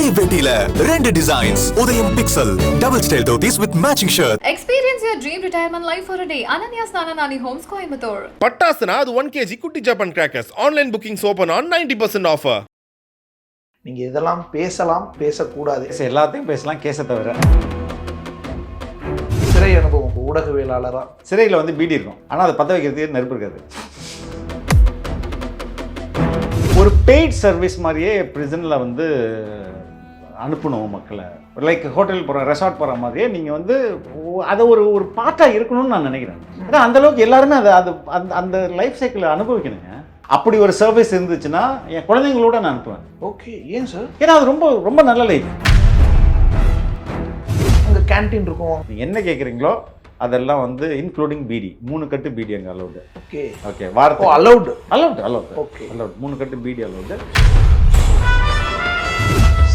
ஒரே வேட்டியில 2 டிசைன்ஸ். உதயம் pixel double style dhotis with matching shirt. Experience your dream retirement life for a day. Ananya Snananani Homes, Coimbatore. பட்டாசுனா அது 1 kg குட்டி Japan crackers. Online bookings open on 90% offer. நீங்க இதெல்லாம் பேசலாம், பேசக்கூடாது. எல்லாத்தையும் பேசலாம், கேஸை தவிர. சிறை அனுபவம் ஊடகவியலாளரா. சிறையில் வந்து பீடி இருக்கும், ஆனால் அதை பற்ற வைக்கிறதுக்கு நெருப்பு இருக்காது. ஒரு பெய்ட் சர்வீஸ் மாதிரியே ப்ரிசனில் வந்து அனுப்பணும் மக்களை. லைக் ஹோட்டல் போகிற, ரெசார்ட் போகிற மாதிரியே நீங்கள் வந்து அதை ஒரு பார்ட்டாக இருக்கணும்னு நான் நினைக்கிறேன். ஏன்னா அந்தளவுக்கு எல்லாருமே அந்த லைஃப் சைக்கிளை அனுபவிக்கணுங்க. அப்படி ஒரு சர்வீஸ் இருந்துச்சுன்னா என் குழந்தைங்களோட நான் அனுப்புவேன். ஓகே, ஏன் சார்? ஏன்னா அது ரொம்ப ரொம்ப நல்ல லைஃப். அங்கே கேன்டீன் இருக்கும். நீங்கள் என்ன கேட்குறீங்களோ அதெல்லாம் வந்து இன்க்ளூடிங் பீடி. 3 கட்டு பீடி அங்கே அலௌடு. ஓகே ஓகே, வாரத்தை அலௌடு. ஓகே, அலௌட் 3 கட்டு பீடி அலௌடு.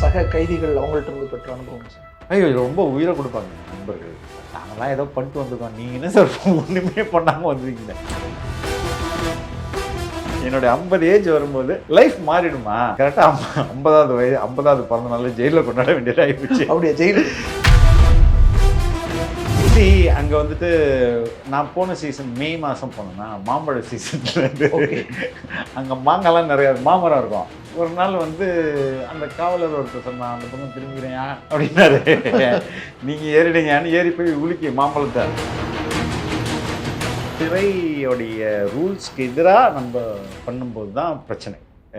சக கைதிகள் அவங்கள்ட்ட இருந்து பெற்ற அனுபவம் சார். ஐயோ, ரொம்ப உயிரை கொடுப்பாங்க நண்பர்கள். நாங்களாம் ஏதோ பண்ணிட்டு வந்துருக்கோம், நீங்கள் என்ன சார் ஒன்றுமே பண்ணாமல் வந்துருக்கீங்க. என்னுடைய 50 ஏஜ் வரும்போது லைஃப் மாறிடுமா? கரெக்டாக 50வது வயது 50வது பிறந்த நாள் ஜெயிலில் கொண்டாட வேண்டியதாக ஆகிடுச்சு. அப்படியே ஜெயிலு அங்கே வந்துட்டு நான் போன சீசன் மே மாதம் போனேன்னா மாம்பழ சீசன். அங்கே மாங்காய்லாம் நிறையா மாமரம் இருக்கும். ஒரு நாள் வந்து அந்த காவலர் ஒருத்தர் சொன்னான், அந்த பொண்ணு திரும்பிக்கிறேன் அப்படின்னாரு. நீங்கள் ஏறிடுங்கன்னு ஏறி போய் உலுக்கி மாம்பழத்தை. சிறையோடைய ரூல்ஸ்க்கு எதிராக நம்ம பண்ணும்போது தான் பிரச்சனை.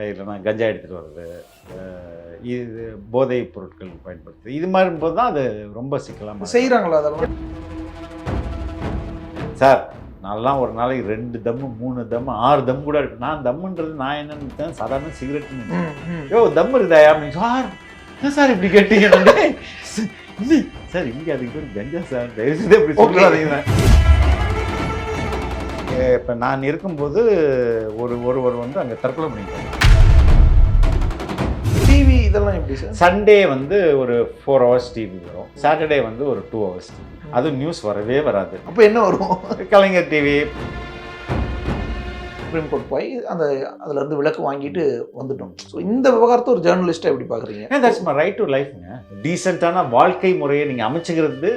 இல்லைன்னா கஞ்சா எடுத்துகிட்டு வர்றது, இது போதைப் பொருட்கள் பயன்படுத்துது, இது மாதிரி போது தான் அது ரொம்ப சிக்கலாக செய்கிறாங்களா? அதெல்லாம் சார் நான்லாம் ஒரு நாளைக்கு 2 தம்மு 3 தம்மு 6 தம் கூட இருக்கு. நான் தம்முன்றது நான் என்னன்னு சாதாரண சிகரெட்னு. யோ தம் இருக்குதாயா அப்படின்னு. சார் என்ன சார் இப்படி கேட்டீங்க? சார் இங்கே அதுக்கு பேர் கஞ்சா சார், தயவுசெய்து இப்படி சொல்றாதீங்க. இப்போ நான் இருக்கும்போது ஒருவர் வந்து அங்கே தற்கொலை பண்ணிட்டாங்க. டிவி இதெல்லாம் எப்படி சார்? சண்டே வந்து ஒரு 4 hours டிவி வரும், சாட்டர்டே வந்து ஒரு 2 hours டிவி. அதுவும் நியூஸ் வரவே வராது. அப்போ என்ன வரும்? கலைஞர் டிவி. சுப்ரீம் கோர்ட் போய் அதுல இருந்து விளக்கு வாங்கிட்டு வந்துட்டோம். ஸோ இந்த விவகாரத்தை ஒரு ஜேர்னலிஸ்ட்டை எப்படி பார்க்குறீங்க? தட்ஸ் மை ரைட் டு லைஃப்ங்க. டீசெண்டான வாழ்க்கை முறையை நீங்கள் அமைச்சுக்கிறது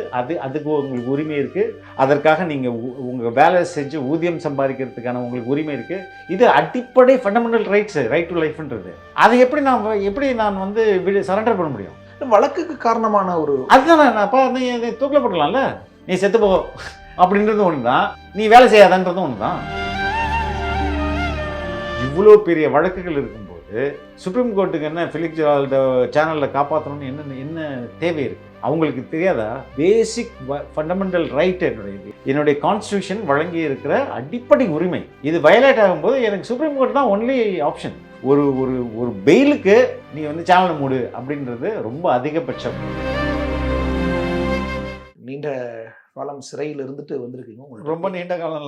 அதுக்கு உங்களுக்கு உரிமை இருக்குது. அதற்காக நீங்கள் உங்கள் வேலை செஞ்சு ஊதியம் சம்பாதிக்கிறதுக்கான உங்களுக்கு உரிமை இருக்குது. இது அடிப்படை ஃபண்டமெண்டல் ரைட்ஸ், ரைட் டு லைஃப்ன்றது. அதை எப்படி நான் வந்து சரண்டர் பண்ண முடியும்? வழக்குக்கு காரணமான ஒரு அதுதான் நான் அப்போ நீ தூக்கில் போட்டலாம்ல, நீ செத்து போ அப்படின்றது ஒன்று தான், நீ வேலை செய்யாதன்றதும் ஒன்று தான். இவ்வளோ பெரிய வழக்குகள் இருக்கும்போது சுப்ரீம் கோர்ட்டுக்கு என்ன ஃபிலிப் ஜெரால்ட சேனலில் காப்பாற்றணும்னு என்ன தேவை இருக்குது? அவங்களுக்கு தெரியாதா? பேசிக் ஃபண்டமெண்டல் ரைட் என்னுடைய கான்ஸ்டியூஷன் வழங்கி இருக்கிற அடிப்படை உரிமை. இது வயலேட் ஆகும்போது எனக்கு சுப்ரீம் கோர்ட் தான் ஒன்லி ஆப்ஷன். ஒரு பெயிலுக்கு நீ வந்து சேனலை மூடு அப்படின்றது ரொம்ப அதிகபட்சம். நீண்ட காலம் சிறையில் இருந்துட்டு வந்திருக்கீங்க. ரொம்ப நீண்ட காலம்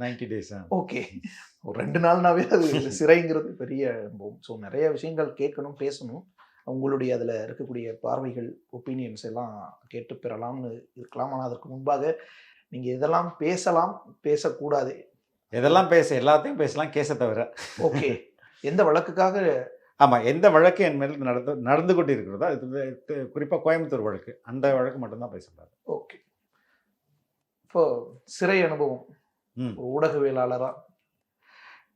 90 days. ஓகே, ஒரு 2 நாள்னாவே அது சிறைங்கிறது பெரிய அனுபவம். ஸோ நிறைய விஷயங்கள் கேட்கணும், பேசணும். உங்களுடைய அதில் இருக்கக்கூடிய பார்வைகள், ஒப்பீனியன்ஸ் எல்லாம் கேட்டு பெறலாம்னு இருக்கலாம். ஆனால் அதற்கு முன்பாக நீங்கள் இதெல்லாம் பேசலாம், பேசக்கூடாது. இதெல்லாம் எல்லாத்தையும் பேசலாம், கேஸை தவிர. ஓகே, எந்த வழக்குக்காக? ஆமாம், எந்த வழக்கு என் மேல் நடந்து கொண்டு இருக்கிறதோ, அது குறிப்பாக கோயம்புத்தூர் வழக்கு, அந்த வழக்கு மட்டும்தான் பேசக்கூடாது. ஓகே, இப்போ சிறை அனுபவம் ஊடகவியலாளரா.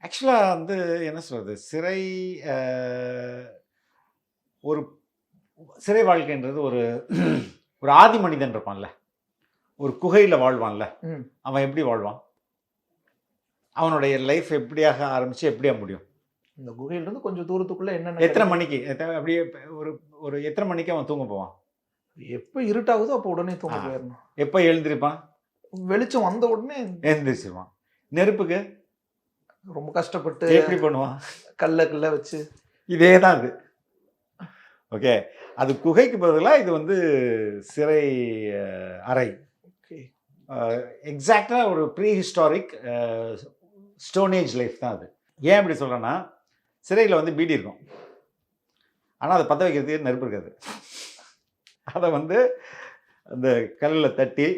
ஆக்சுவலாக வந்து என்ன சொல்கிறது, ஒரு சிறை வாழ்க்கைன்றது ஒரு ஆதி மனிதன் இருப்பான்ல, ஒரு குகையில் வாழ்வான்ல, அவன் எப்படி வாழ்வான்? அவனுடைய லைஃப் எப்படியாக ஆரம்பித்து எப்படியா முடியும்? இந்த குகையிலிருந்து கொஞ்சம் தூரத்துக்குள்ளே என்ன, எத்தனை மணிக்கு அப்படியே ஒரு எத்தனை மணிக்கு அவன் தூங்க போவான்? எப்போ இருட்டாகுதோ அப்போ உடனே தூங்க போயிடணும். எப்போ எழுந்திருப்பான்? வெளிச்சம் வந்த உடனே எழுந்திரிச்சிருவான். நெருப்புக்கு ரொம்ப கஷ்டப்பட்டு எப்படி பண்ணுவான்? கல்ல வச்சு. இதே தான் அது. ஓகே, அது குகைக்கு பதிலாக இது வந்து சிறை அறை. ஓகே, எக்ஸாக்டாக ஒரு ப்ரீ ஹிஸ்டாரிக் ஸ்டோனேஜ் லைஃப் தான் அது. ஏன் இப்படி சொல்கிறேன்னா, சிறையில் வந்து பீடி இருக்கும், ஆனால் அதை பற்ற வைக்கிறதுக்கு நெருப்பு இருக்காது. அதை வந்து அந்த கல்லில் தட்டி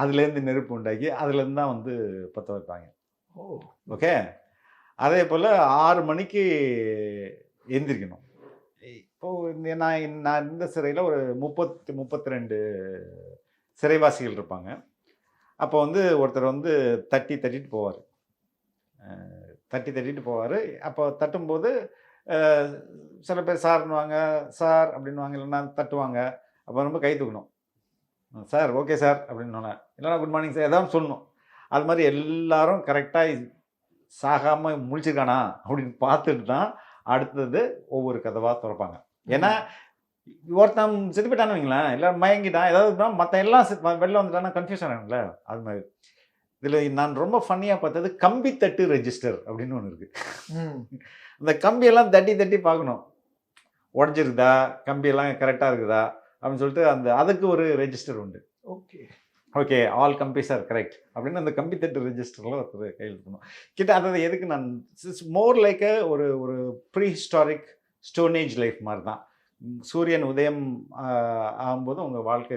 அதுலேருந்து நெருப்பு உண்டாக்கி அதுலேருந்து தான் வந்து பற்ற வைப்பாங்க. ஓகே, அதே போல் 6 மணிக்கு எந்திரிக்கணும். இப்போது நான் இந்த சிறையில் ஒரு 32 சிறைவாசிகள் இருப்பாங்க. அப்போ வந்து ஒருத்தர் வந்து தட்டிட்டு போவார். தட்டிட்டு போவார். அப்போ தட்டும்போது சில பேர் சார்னுவாங்க, சார் அப்படின்வாங்க, இல்லைன்னா தட்டுவாங்க. அப்போ ரொம்ப கை தூக்கணும். சார் ஓகே சார் அப்படின்னோன்னே, இல்லைனா குட் மார்னிங் சார் ஏதாவது சொல்லணும். அது மாதிரி எல்லாரும் கரெக்டாக சாகாமல் முழிச்சிருக்கானா அப்படின்னு பார்த்துட்டு தான் அடுத்தது ஒவ்வொரு கதவாக திறப்பாங்க. ஏன்னா ஒருத்தன் செத்து போயிட்டான்னு வைங்களேன், எல்லோரும் மயங்கிட்டான், ஏதாவது மற்ற எல்லாம் வெளில வந்துட்டான்னா கன்ஃபியூஷன் ஆகும்ல. அது மாதிரி இதில் நான் ரொம்ப ஃபன்னியாக பார்த்தது கம்பி தட்டு ரெஜிஸ்டர் அப்படின்னு ஒன்று இருக்குது. அந்த கம்பியெல்லாம் தட்டி பார்க்கணும், உடஞ்சிருக்குதா, கம்பியெல்லாம் கரெக்டாக இருக்குதா அப்படின்னு சொல்லிட்டு அதுக்கு ஒரு ரெஜிஸ்டர் உண்டு. ஓகே ஆல் கம்பிஸ் ஆர் கரெக்ட் அப்படின்னு அந்த கம்பி தட்டு ரெஜிஸ்டரில் ஒருத்தர் கையெழுத்தணும். அதாவது எதுக்கு நான் மோர் லைக் ஒரு ப்ரீ ஹிஸ்டாரிக் ஸ்டோனேஜ் லைஃப் மாதிரி தான். சூரியன் உதயம் ஆகும்போது உங்கள் வாழ்க்கை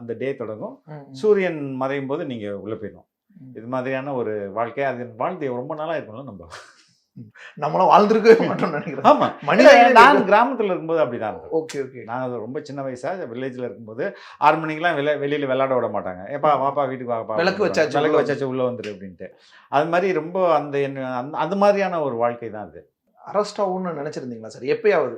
அந்த டே தொடங்கும், சூரியன் மறையும் போது நீங்கள் உள்ளே போயிடணும். இது மாதிரியான ஒரு வாழ்க்கை. அது வாழ்க்கை ரொம்ப நாளாக இருக்கும்ல, நம்மளும் வாழ்ந்துருக்கவே மாட்டோம்னு நினைக்கிறேன். ஆமாம், நான் கிராமத்தில் இருக்கும்போது அப்படிதான் இருந்தது. ஓகே நான் ரொம்ப சின்ன வயசாக வில்லேஜில் இருக்கும்போது 6 மணிக்கெலாம் வெளியில் விளையாட விட மாட்டாங்க. ஏப்பா வாப்பா வீட்டுக்கு வாப்பா, விளக்கு வச்சாச்சு உள்ளே வந்துரு அப்படின்ட்டு. அது மாதிரி ரொம்ப அந்த மாதிரியான ஒரு வாழ்க்கை தான் அது. அரெஸ்ட் ஆகும்னு நினச்சிருந்தீங்களா சார் எப்பயாவது?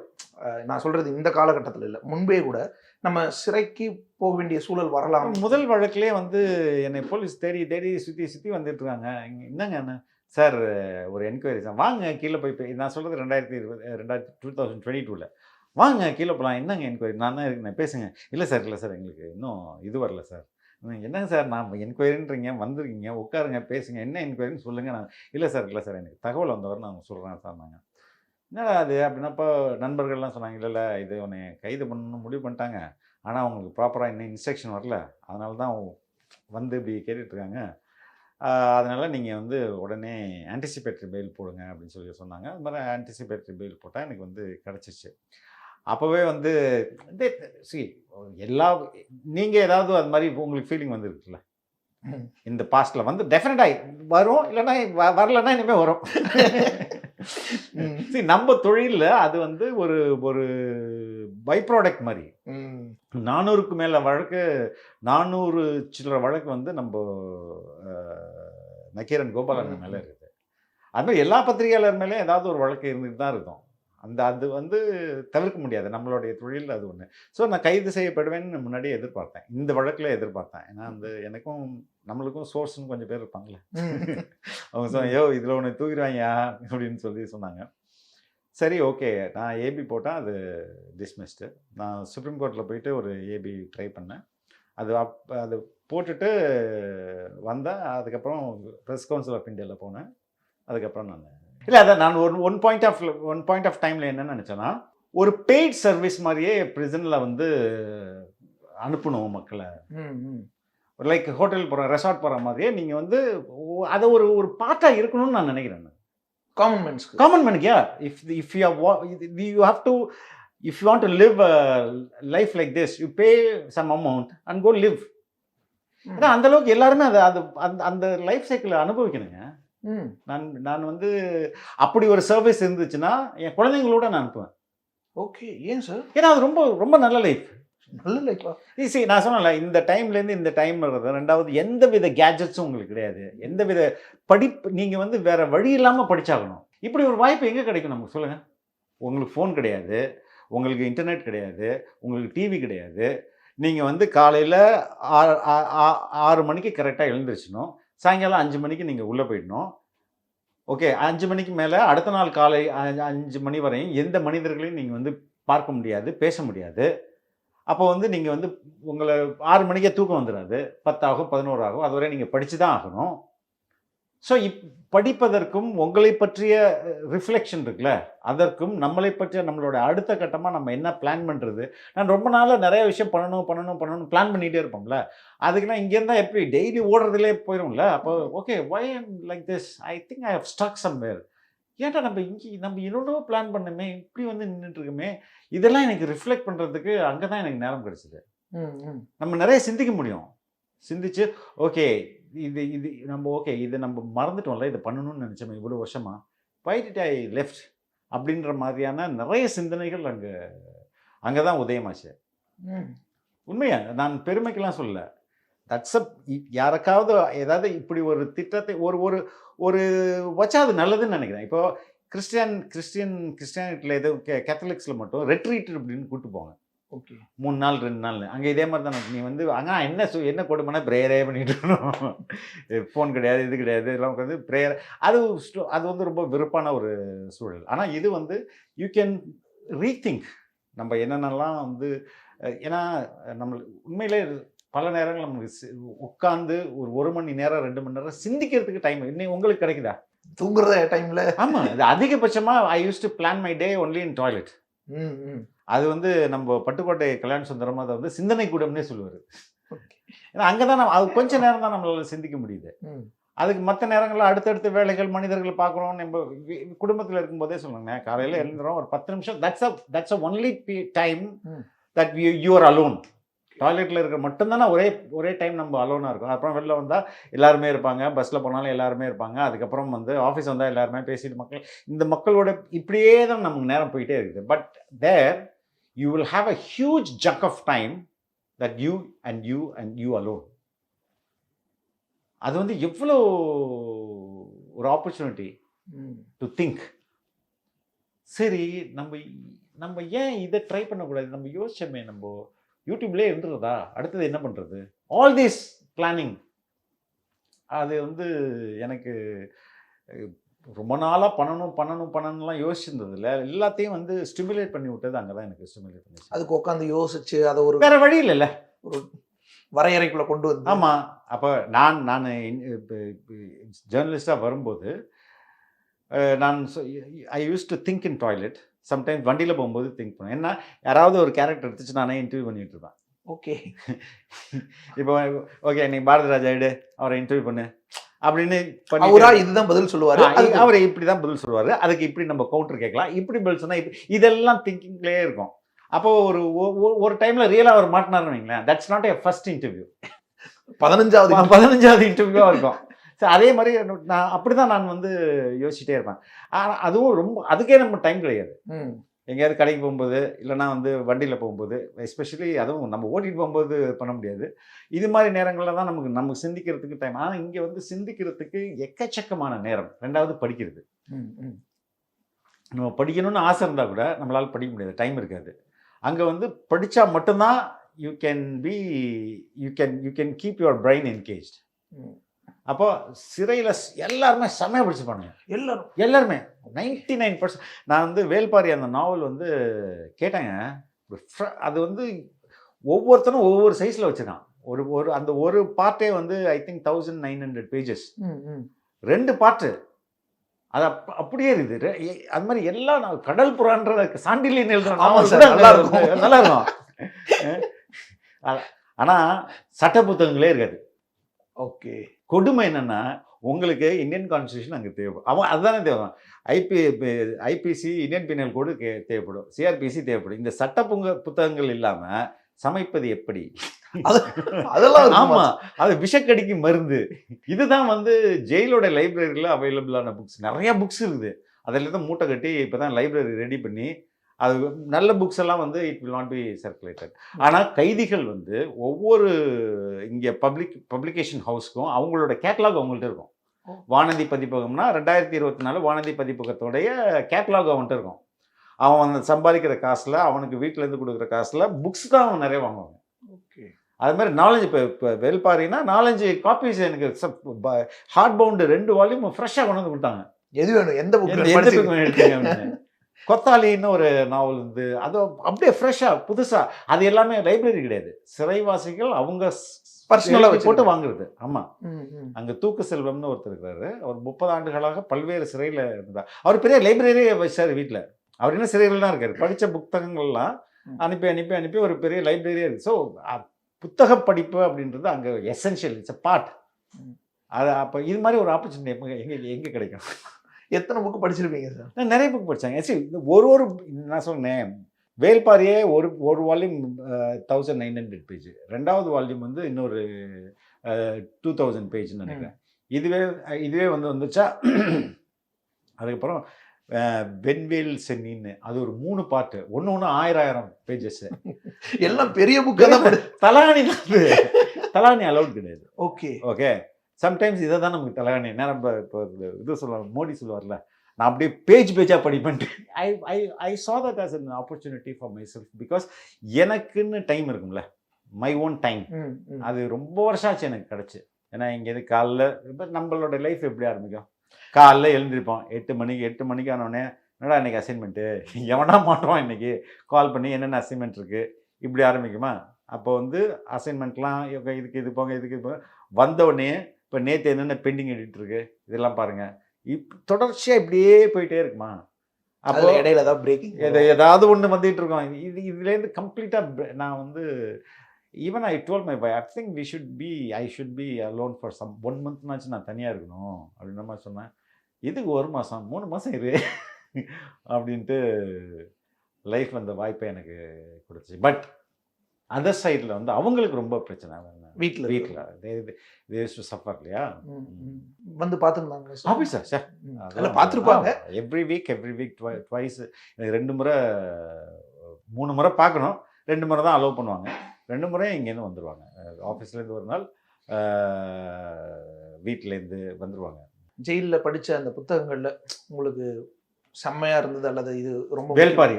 நான் சொல்கிறது இந்த காலகட்டத்தில் இல்லை, முன்பே கூட நம்ம சிறைக்கு போக வேண்டிய சூழல் வரலாம். முதல் வழக்கிலே வந்து என்னை போலீஸ் தேடி சுற்றி வந்துட்டு இருக்காங்க. என்னங்க சார் ஒரு என்கொயரி சார், வாங்க கீழே போய் நான் சொல்கிறது 2022 வாங்க கீழே போகலாம், என்னங்க என்கொயரி, நான் தான் இருக்கேன் பேசுங்க. இல்லை சார் எங்களுக்கு இன்னும் இது வரல சார். என்னங்க சார் நான் என்கொயரின்றீங்க, வந்துருக்கீங்க, உட்காருங்க பேசுங்க, என்ன என்கொயரின்னு சொல்லுங்கள். நான் இல்லை சார் எனக்கு தகவல் வந்தவர் நான் சொல்கிறேன் சார். நாங்கள் என்னடா அது அப்படின்னாப்போ நண்பர்கள்லாம் சொன்னாங்க, இல்லை இது உன்னை கைது பண்ணணும்னு முடிவு பண்ணிட்டாங்க, ஆனால் அவங்களுக்கு ப்ராப்பராக இன்னும் இன்ஸ்ட்ரக்ஷன் வரல, அதனால தான் வந்து இப்படி கேட்டுட்ருக்காங்க, அதனால் நீங்கள் வந்து உடனே ஆன்டிசிபேட்டரி பெயில் போடுங்க அப்படின்னு சொல்லி சொன்னாங்க. அது மாதிரி ஆன்டிசிபேட்டரி பெயில் போட்டால் எனக்கு வந்து கிடச்சிச்சு. அப்போவே வந்து நீங்கள் ஏதாவது அது மாதிரி உங்களுக்கு ஃபீலிங் வந்துருக்குல்ல இந்த பாஸ்ட்டில் வந்து டெஃபினட்டாக வரும், இல்லைன்னா வரலன்னா இனிமேல் வரும். நம்ம தொழிலில் அது வந்து ஒரு பை ப்ராடக்ட் மாதிரி. 400க்கு மேலே வழக்கு, 400 சில்லற வழக்கு வந்து நம்ம நக்கீரன் கோபாலன் மேலே இருக்குது. அதுமாதிரி எல்லா பத்திரிகையாளர் மேலே ஏதாவது ஒரு வழக்கு இருந்துட்டு தான் இருக்கும். அது வந்து தவிர்க்க முடியாது, நம்மளுடைய தொழில் அது ஒன்று. ஸோ நான் கைது செய்யப்படுவேன்னு முன்னாடியே எதிர்பார்த்தேன், இந்த வழக்கில் எதிர்பார்த்தேன். ஏன்னா எனக்கும் நம்மளுக்கும் சோர்ஸ்னு கொஞ்சம் பேர் இருப்பாங்களே, அவங்க சொன்னாங்க இதில் ஒன்று தூக்கிடுவாங்க அப்படின்னு சொல்லி சொன்னாங்க. சரி ஓகே, நான் ஏபி போட்டேன், அது டிஸ்மிஸ்டு. நான் சுப்ரீம் கோர்ட்டில் போயிட்டு ஒரு ஏபி ட்ரை பண்ணேன், அது போட்டுட்டு வந்தேன். அதுக்கப்புறம் ப்ரெஸ் கவுன்சில் ஆஃப் இந்தியாவில் போனேன். அதுக்கப்புறம் நான் இல்லை அதான் நான் ஒன் பாயிண்ட் ஆஃப் டைமில் என்னென்னு நினச்சேன்னா, ஒரு பெய்ட் சர்வீஸ் மாதிரியே ப்ரிசனில் வந்து அனுப்பணும் மக்களை. லைக் ஹோட்டல் போகிற ரெசார்ட் போகிற மாதிரியே நீங்கள் வந்து அதை ஒரு பார்ட்டாக இருக்கணும்னு நான் நினைக்கிறேன். காமன் மேனுக்கு if you have to if you want to live life like this, you pay some amount and go live. ஏன்னா அந்தளவுக்கு எல்லாருமே அந்த லைஃப் சைக்கிளை அனுபவிக்கணுங்க. நான் வந்து அப்படி ஒரு சர்வீஸ் இருந்துச்சுன்னா என் குழந்தைங்களோட நான் அனுப்புவேன். ஓகே, ஏன் சார்? ஏன்னா அது ரொம்ப ரொம்ப நல்ல லைஃப். நான் சொன்னல இந்த டைம்லேருந்து இந்த டைம் வருது. ரெண்டாவது எந்த வித கேஜெட்ஸும் உங்களுக்கு கிடையாது, எந்த வித படிப்பு நீங்கள் வந்து வேற வழி இல்லாமல் படிச்சாகணும். இப்படி ஒரு வாய்ப்பு எங்கே கிடைக்கும் நமக்கு சொல்லுங்கள்? உங்களுக்கு ஃபோன் கிடையாது, உங்களுக்கு இன்டர்நெட் கிடையாது, உங்களுக்கு டிவி கிடையாது. நீங்கள் வந்து காலையில் 6 மணிக்கு கரெக்டாக எழுந்திரிச்சிடணும், சாயங்காலம் 5 மணிக்கு நீங்கள் உள்ளே போயிடணும். ஓகே, 5 மணிக்கு மேலே அடுத்த நாள் காலை 5 மணி வரையும் எந்த மனிதர்களையும் நீங்கள் வந்து பார்க்க முடியாது, பேச முடியாது. அப்போ வந்து நீங்கள் வந்து உங்களை 6 மணிக்கே தூக்கம் வந்துடாது, 10 ஆகும் 11 ஆகும், அதுவரை நீங்கள் படித்து தான் ஆகணும். ஸோ படிப்பதற்கும் உங்களை பற்றிய ரிஃப்ளெக்ஷன் இருக்குல்ல, அதற்கும் நம்மளை பற்றிய நம்மளோட அடுத்த கட்டமாக நம்ம என்ன பிளான் பண்ணுறது. நான் ரொம்ப நாளாக நிறைய விஷயம் பண்ணணும் பிளான் பண்ணிகிட்டே இருப்போம்ல, அதுக்கு நான் இங்கேருந்தால் எப்படி டெய்லி ஓடுறதுலே போயிடும்ல. அப்போ okay, why I'm like this, I think I have stuck somewhere. ஏன்டா நம்ம இன்னொன்று பிளான் பண்ணுமே, இப்படி வந்து நின்றுட்டுருக்குமே, இதெல்லாம் எனக்கு ரிஃப்ளெக்ட் பண்ணுறதுக்கு அங்கே தான் எனக்கு நேரம் கிடச்சிது. நம்ம நிறைய சிந்திக்க முடியும். சிந்திச்சு ஓகே இது நம்ம ஓகே இது நம்ம மறந்துட்டோம்ல, இதை பண்ணணும்னு நினச்சோமே இவ்வளோ வருஷமாக, வை டிட் ஐ லெஃப்ட் அப்படின்ற மாதிரியான நிறைய சிந்தனைகள் அங்கே அங்கே தான் உதயமாச்சு. ம். உண்மையா, நான் பெருமைக்கெல்லாம் சொல்லல. தட்ஸ் அ யாருக்காவது ஏதாவது இப்படி ஒரு திட்டத்தை ஒரு ஒரு ஒரு வச்சா அது நல்லதுன்னு நினைக்கிறேன். இப்போ கிறிஸ்டியானிட்டியில் ஏதோ கேத்தலிக்ஸில் மட்டும் ரெட்ரீட் அப்படின்னு கூப்பிட்டு போங்க. ஓகே. 3 நாள் 2 நாள் அங்கே இதே மாதிரி தான். நீ வந்து அங்கே என்ன கொடுமைனா ப்ரேயரே பண்ணிட்டு இருக்கணும். ஃபோன் கிடையாது, இது கிடையாது, எல்லாம் வந்து ப்ரேயர். அது வந்து ரொம்ப வெறுப்பான ஒரு சூழல். ஆனால் இது வந்து யூ கேன் ரீதிங்க் நம்ம என்னென்னலாம் வந்து, ஏன்னா நம்ம உண்மையிலே பல நேரங்கள் நமக்கு உட்காந்து ஒரு மணி நேரம் 2 மணி நேரம் சிந்திக்கிறதுக்கு டைம் இன்னும் உங்களுக்கு கிடைக்குதா? தூங்குறத டைம்ல. ஆமாம், இது அதிகபட்சமாக I use to plan my day only in toilet. அது வந்து நம்ம பட்டுக்கோட்டை கல்யாண சுந்தரம் அதை வந்து சிந்தனை கூடம்னே சொல்லுவார். ஏன்னா அங்கே தான் அது கொஞ்சம் நேரம் தான் நம்மளால் சிந்திக்க முடியுது. அதுக்கு மற்ற நேரங்களில் அடுத்தடுத்த வேலைகள் மனிதர்கள் பார்க்குறோம். நம்ம குடும்பத்தில் இருக்கும்போதே சொல்லுங்க, காலையில் எழுந்துறோம் ஒரு 10 நிமிஷம், that's a only time that you are alone. டாய்லெட்டில் இருக்கிற மட்டும்தானே ஒரே டைம் நம்ம அலோனாக இருக்கும். அப்புறம் வெளில வந்தால் எல்லாருமே இருப்பாங்க, பஸ்ஸில் போனாலும் எல்லாருமே இருப்பாங்க, அதுக்கப்புறம் வந்து ஆஃபீஸ் வந்தால் எல்லாருமே பேசிட்டு இந்த மக்களோட இப்படியே தான் நமக்கு நேரம் போயிட்டே இருக்குது. But there you will have a huge chunk of time that you alone. அது வந்து எவ்வளோ ஒரு ஆப்பர்ச்சுனிட்டி டு திங்க். சரி, நம்ம ஏன் இதை ட்ரை பண்ணக்கூடாது? நம்ம யோசிச்சோமே, நம்ம யூடியூப்லேயே இருந்துருதா, அடுத்தது என்ன பண்ணுறது? ஆல் திஸ் பிளானிங் அது வந்து எனக்கு ரொம்ப நாளாக பண்ணணும்லாம் யோசிச்சிருந்தது இல்லை. எல்லாத்தையும் வந்து ஸ்டிமுலேட் பண்ணி விட்டது அங்கே தான் எனக்கு ஸ்டிமுலேட் பண்ணிச்சு. அதுக்கு உட்காந்து யோசிச்சு அதை ஒரு வேறு வழி இல்லைல்ல, ஒரு வரையறைக்குள்ளே கொண்டு வந்து. ஆமாம். அப்போ நான் ஜேர்னலிஸ்டாக வரும்போது I use to think in toilet. Sometimes வண்டியில் போகும்போது திங்க் பண்ணுவேன். ஏன்னா யாராவது ஒரு கேரக்டர் எடுத்துச்சு நானே இன்டர்வியூ பண்ணிட்டு இருப்பேன். ஓகே. இப்போ ஓகே நீ பாரதி ராஜா ஆயிடு, அவரை இன்டர்வியூ பண்ணு அப்படின்னு அவரா இதுதான் பதில் சொல்லுவார், அவரை இப்படி தான் பதில் சொல்லுவார், அதுக்கு இப்படி நம்ம கவுண்டர் கேட்கலாம், இப்படி பதில் சொன்னால் இப்படி, இதெல்லாம் திங்கிங்லேயே இருக்கும். அப்போ ஒரு டைமில் ரியலாக அவர் மாட்டினார்னு வைங்களேன், that's not a first interview, 15வது இன்டர்வியூவாக இருக்கும். ஸோ அதே மாதிரி நான் அப்படி தான் நான் வந்து யோசிச்சுட்டே இருப்பேன். ஆனால் அதுவும் அதுக்கே நம்ம டைம் கிடையாது. எங்கேயாவது கடைக்கு போகும்போது, இல்லைனா வந்து வண்டியில் போகும்போது, எஸ்பெஷலி அதுவும் நம்ம ஓட்டிகிட்டு போகும்போது பண்ண முடியாது. இது மாதிரி நேரங்களில் தான் நமக்கு சிந்திக்கிறதுக்கு டைம். ஆனால் இங்கே வந்து சிந்திக்கிறதுக்கு எக்கச்சக்கமான நேரம். ரெண்டாவது படிக்கிறது. நம்ம படிக்கணும்னு ஆசை இருந்தால் கூட நம்மளால் படிக்க முடியாது, டைம் இருக்காது. அங்கே வந்து படித்தா மட்டும்தான் you can keep your brain engage. அப்போ சிறையில் எல்லாருமே செம்மையாக படிச்சுப்பானுங்க. எல்லாருமே 99%. நான் வந்து வேல்பாரி அந்த நாவல் வந்து கேட்டேங்க. அது வந்து ஒவ்வொருத்தரும் ஒவ்வொரு சைஸில் வச்சுருக்கான். அந்த ஒரு பார்ட்டே வந்து ஐ திங்க் 1900 pages. 2 பார்ட்டு அது அப்படியே இருக்குது. அது மாதிரி எல்லாம் கடல் புறான்ற சாண்டிலியன் எழுதுறோம், நல்லா இருக்கும். ஆனால் சட்ட புத்தகங்களே இருக்காது. ஓகே. கொடுமை என்னன்னா, உங்களுக்கு இந்தியன் கான்ஸ்டியூஷன் அங்கே தேவைப்படும். அதுதானே தேவை. ஐபிசி இந்தியன் பீனல் கோடு தேவைப்படும், சிஆர்பிசி தேவைப்படும். இந்த சட்ட புத்தகங்கள் இல்லாமல் சமைப்பது எப்படி? அதெல்லாம் ஆமா, அது விஷக்கடிக்கு மருந்து. இதுதான் வந்து ஜெயிலோட லைப்ரரியில் அவைலபிளான புக்ஸ். நிறைய புக்ஸ் இருக்குது. அதில் தான் மூட்டை கட்டி இப்போ தான் லைப்ரரி ரெடி பண்ணி, அது நல்ல புக்ஸ் எல்லாம் வந்து it will not be circulated. ஆனால் கைதிகள் வந்து ஒவ்வொரு இங்கே பப்ளிகேஷன் ஹவுஸ்க்கும் அவங்களோட கேட்லாக் அவங்கள்ட்ட இருக்கும். வானதி பதிப்பகம்னா 2024 வானதி பதிப்பகத்தோடைய கேட்லாக் அவன்கிட்ட இருக்கும். அவன் சம்பாதிக்கிற காசில், அவனுக்கு வீட்டிலேருந்து கொடுக்குற காசில் புக்ஸ் தான் அவன் நிறைய வாங்குவாங்க. ஓகே. அது மாதிரி 4 இப்போ வேல்பாரினா 4-5 காப்பீஸ் எனக்கு ஹார்ட் பவுண்டு 2 வால்யூம் ஃப்ரெஷ்ஷாக கொண்டு வந்து கொடுத்தாங்க. எது வேணும், எந்த புக் எடுத்தீங்க? கொத்தாலின்னு ஒரு நாவல் வந்து அது அப்படியே ஃப்ரெஷ்ஷாக புதுசாக. அது எல்லாமே லைப்ரரி கிடையாது, சிறைவாசிகள் அவங்க பர்சனலாக போட்டு வாங்குறது. ஆமாம். அங்கே தூக்கு செல்வம்னு ஒருத்தர் இருக்கிறாரு. அவர் 30 ஆண்டுகளாக பல்வேறு சிறையில் இருந்தார். அவர் பெரிய லைப்ரரியே வச்சார் வீட்டில். அவர் என்ன சிறையில் தான் இருக்கார். படித்த புத்தகங்கள்லாம் அனுப்பி ஒரு பெரிய லைப்ரரியே இருக்குது. ஸோ புத்தக படிப்பு அப்படின்றது அங்கே எசென்ஷியல், இட்ஸ் அ பார்ட். அது அப்போ இது மாதிரி ஒரு ஆப்பர்ச்சுனிட்டி எங்கே கிடைக்கும்? எத்தனை புக்கு படிச்சிருப்பீங்க சார்? நான் நிறைய புக் படித்தாங்க. ஒரு நான் சொன்னேன், வேல்பாரியே ஒரு வால்யூம் 1900 பேஜ், 2வது வால்யூம் வந்து இன்னொரு 2000 பேஜ்னு நினைக்கிறேன். இதுவே வந்துச்சா. அதுக்கப்புறம் வெண்வேல் சென்னின்னு அது ஒரு 3 பார்ட்டு, ஒன்று 1000 பேஜஸ். எல்லாம் பெரிய புக்காக தான் தலானி தலானி அலௌட் கிடையாது. ஓகே ஓகே, சம்டைம்ஸ் இதை தான் நமக்கு தலானி என்ன நம்ம இப்போ இது சொல்லுவாங்க, மோடி சொல்லுவார்ல, நான் அப்படியே பேஜாக படிப்பேன். ஐ saw that as an opportunity for myself because எனக்குன்னு டைம் இருக்கும்ல, மை ஓன் டைம். அது ரொம்ப வருஷம் ஆச்சு எனக்கு கிடச்சி. ஏன்னா இங்கேருந்து காலைல இப்போ நம்மளோட லைஃப் எப்படி ஆரம்பிக்கும், காலைல எழுந்திருப்போம் 8 மணிக்கு ஆனோடனே, என்னடா இன்றைக்கி அசைன்மெண்ட்டு, எவனா மாட்டோம் இன்றைக்கி, கால் பண்ணி என்னென்ன அசைன்மெண்ட் இருக்குது இப்படி ஆரம்பிக்குமா. அப்போ வந்து அசைன்மெண்ட்லாம் இதுக்கு இது போங்க இதுக்கு இது போங்க, வந்தவுடனே இப்போ நேற்று என்னென்ன பெண்டிங் எடிட் இருக்குது இதெல்லாம் பாருங்கள், தொடர்ச்சியாக இப்படியே போயிட்டே இருக்குமா. அப்போ இடையில ஏதாவது பிரேக்கிங் ஏதாவது ஒன்று வந்துட்டு இருக்கோம். இதுலேருந்து கம்ப்ளீட்டாக நான் வந்து even I told my boy, I should be alone for some 1 month நான் தனியாக இருக்கணும் அப்படின்ற மாதிரி சொன்னேன். இதுக்கு 1 மாதம் 3 மாதம் இரு அப்படின்ட்டு லைஃப் அந்த வாய்ப்பை எனக்கு கொடுத்துச்சு. பட் அதர் சைடில் வந்து அவங்களுக்கு ரொம்ப பிரச்சனை. வீட்டில் சஃபர் இல்லையா, வந்து பார்த்துருந்தாங்க ஆஃபீஸா சார், அதெல்லாம் பார்த்துருப்பாங்க. எவ்ரி வீக் ட்வைஸ், 2 முறை 3 முறை பார்க்கணும், 2 முறை தான் அலோவ் பண்ணுவாங்க. 2 முறை இங்கேருந்து வந்துடுவாங்க, ஆஃபீஸ்லேருந்து ஒரு நாள், வீட்டிலேருந்து வந்துடுவாங்க. ஜெயிலில் படித்த அந்த புத்தகங்களில் உங்களுக்கு செம்மையாக இருந்தது அல்லது இது ரொம்ப வேல்பாரி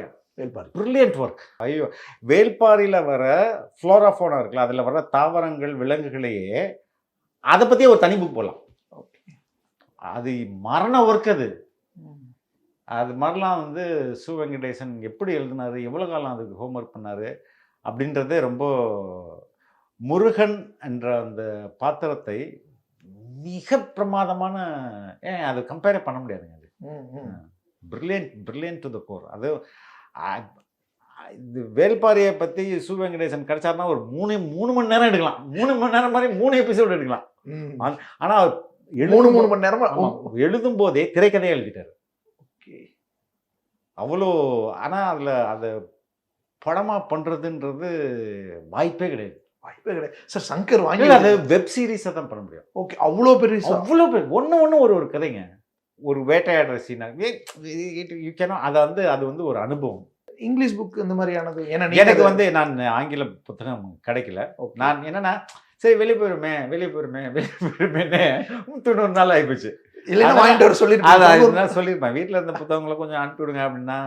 பிரில்லியன்ட் ஒர்க். ஐயோ, வேல்பாரியில் வர ஃப்ளோராஃபோனா இருக்குல்ல, அதில் வர தாவரங்கள் விலங்குகளையே அதை பற்றியே ஒரு தனி புக் போடலாம். அது மரண ஒர்க். அது மாதிரிலாம் வந்து சு வெங்கடேசன் எப்படி எழுதினார், எவ்வளோ காலம் அதுக்கு ஹோம்ஒர்க் பண்ணார் அப்படின்றதே ரொம்ப. முருகன் என்ற அந்த பாத்திரத்தை மிக பிரமாதமான, அது கம்பேரே பண்ண முடியாதுங்க. அது பிரில்லியன்ட் டு த கோர். அது இது வேல்பாரியை பற்றி சு வெங்கடேசன் கிடைச்சாருன்னா ஒரு 3 மணி நேரம் எடுக்கலாம். 3 மணி நேரம் மாதிரி 3 எபிசோடு எடுக்கலாம். ஆனால் 3 மணி நேரமா எழுதும் போதே திரைக்கதையை எழுதிட்டாரு. அவ்வளோ. ஆனால் அதில் அதை படமாக பண்ணுறதுன்றது வாய்ப்பே கிடையாது. சார் சங்கர் வாங்கி அது வெப் சீரிஸை தான் பண்ண முடியும். ஓகே, அவ்வளோ பெரிய ஒன்று ஒரு கதைங்க, ஒரு வேட்டையாடுற சீனாக யூ கேனோ. அது வந்து ஒரு அனுபவம். இங்கிலீஷ் புக் இந்த மாதிரியானது எனக்கு வந்து நான் ஆங்கில புத்தகம் கிடைக்கல. நான் என்னன்னா சரி வெளியே போயிருமே 90 நாள் ஆகிப்போச்சு. சொல்லியிருப்பேன் வீட்டில் இருந்த புத்தகங்களை கொஞ்சம் அனுப்பி விடுங்க அப்படின்னா,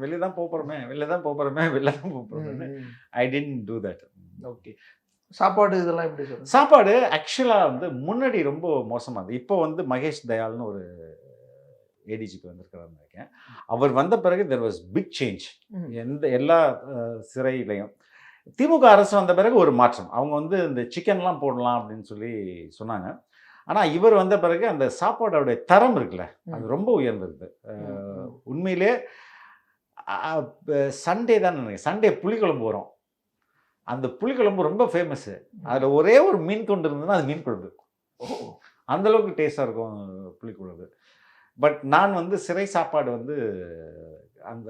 வெளியே தான் போகிறோமே. ஐ டென்ட் டூ தட். ஓகே, சாப்பாடு இதெல்லாம் எப்படி சொல்லுங்க? சாப்பாடு ஆக்சுவலாக வந்து முன்னாடி ரொம்ப மோசமாக இருந்தது. இப்போ வந்து மகேஷ் தயால்னு ஒரு ஏடிஜிக்கு வந்திருக்கிறாருன்னு நினைக்கிறேன். அவர் வந்த பிறகு தெர் வாஸ் பிக் சேஞ்ச். எல்லா சிறையிலையும் திமுக அரசு வந்த பிறகு ஒரு மாற்றம். அவங்க வந்து இந்த சிக்கன்லாம் போடலாம் அப்படின்னு சொல்லி சொன்னாங்க. ஆனால் இவர் வந்த பிறகு அந்த சாப்பாடோடைய தரம் இருக்குல்ல, அது ரொம்ப உயர்ந்திருக்கு. உண்மையிலே சண்டே தான் நினைக்கிறேன், சண்டே புளிக்குழம்பு வரும். அந்த புளிக்குழம்பு ரொம்ப ஃபேமஸ்ஸு. அதில் ஒரே ஒரு மீன் துண்டு இருந்ததுன்னா அது மீன் குழம்பு. அந்தளவுக்கு டேஸ்ட்டாக இருக்கும் புளிக்குழம்பு. பட் நான் வந்து சிறை சாப்பாடு வந்து அந்த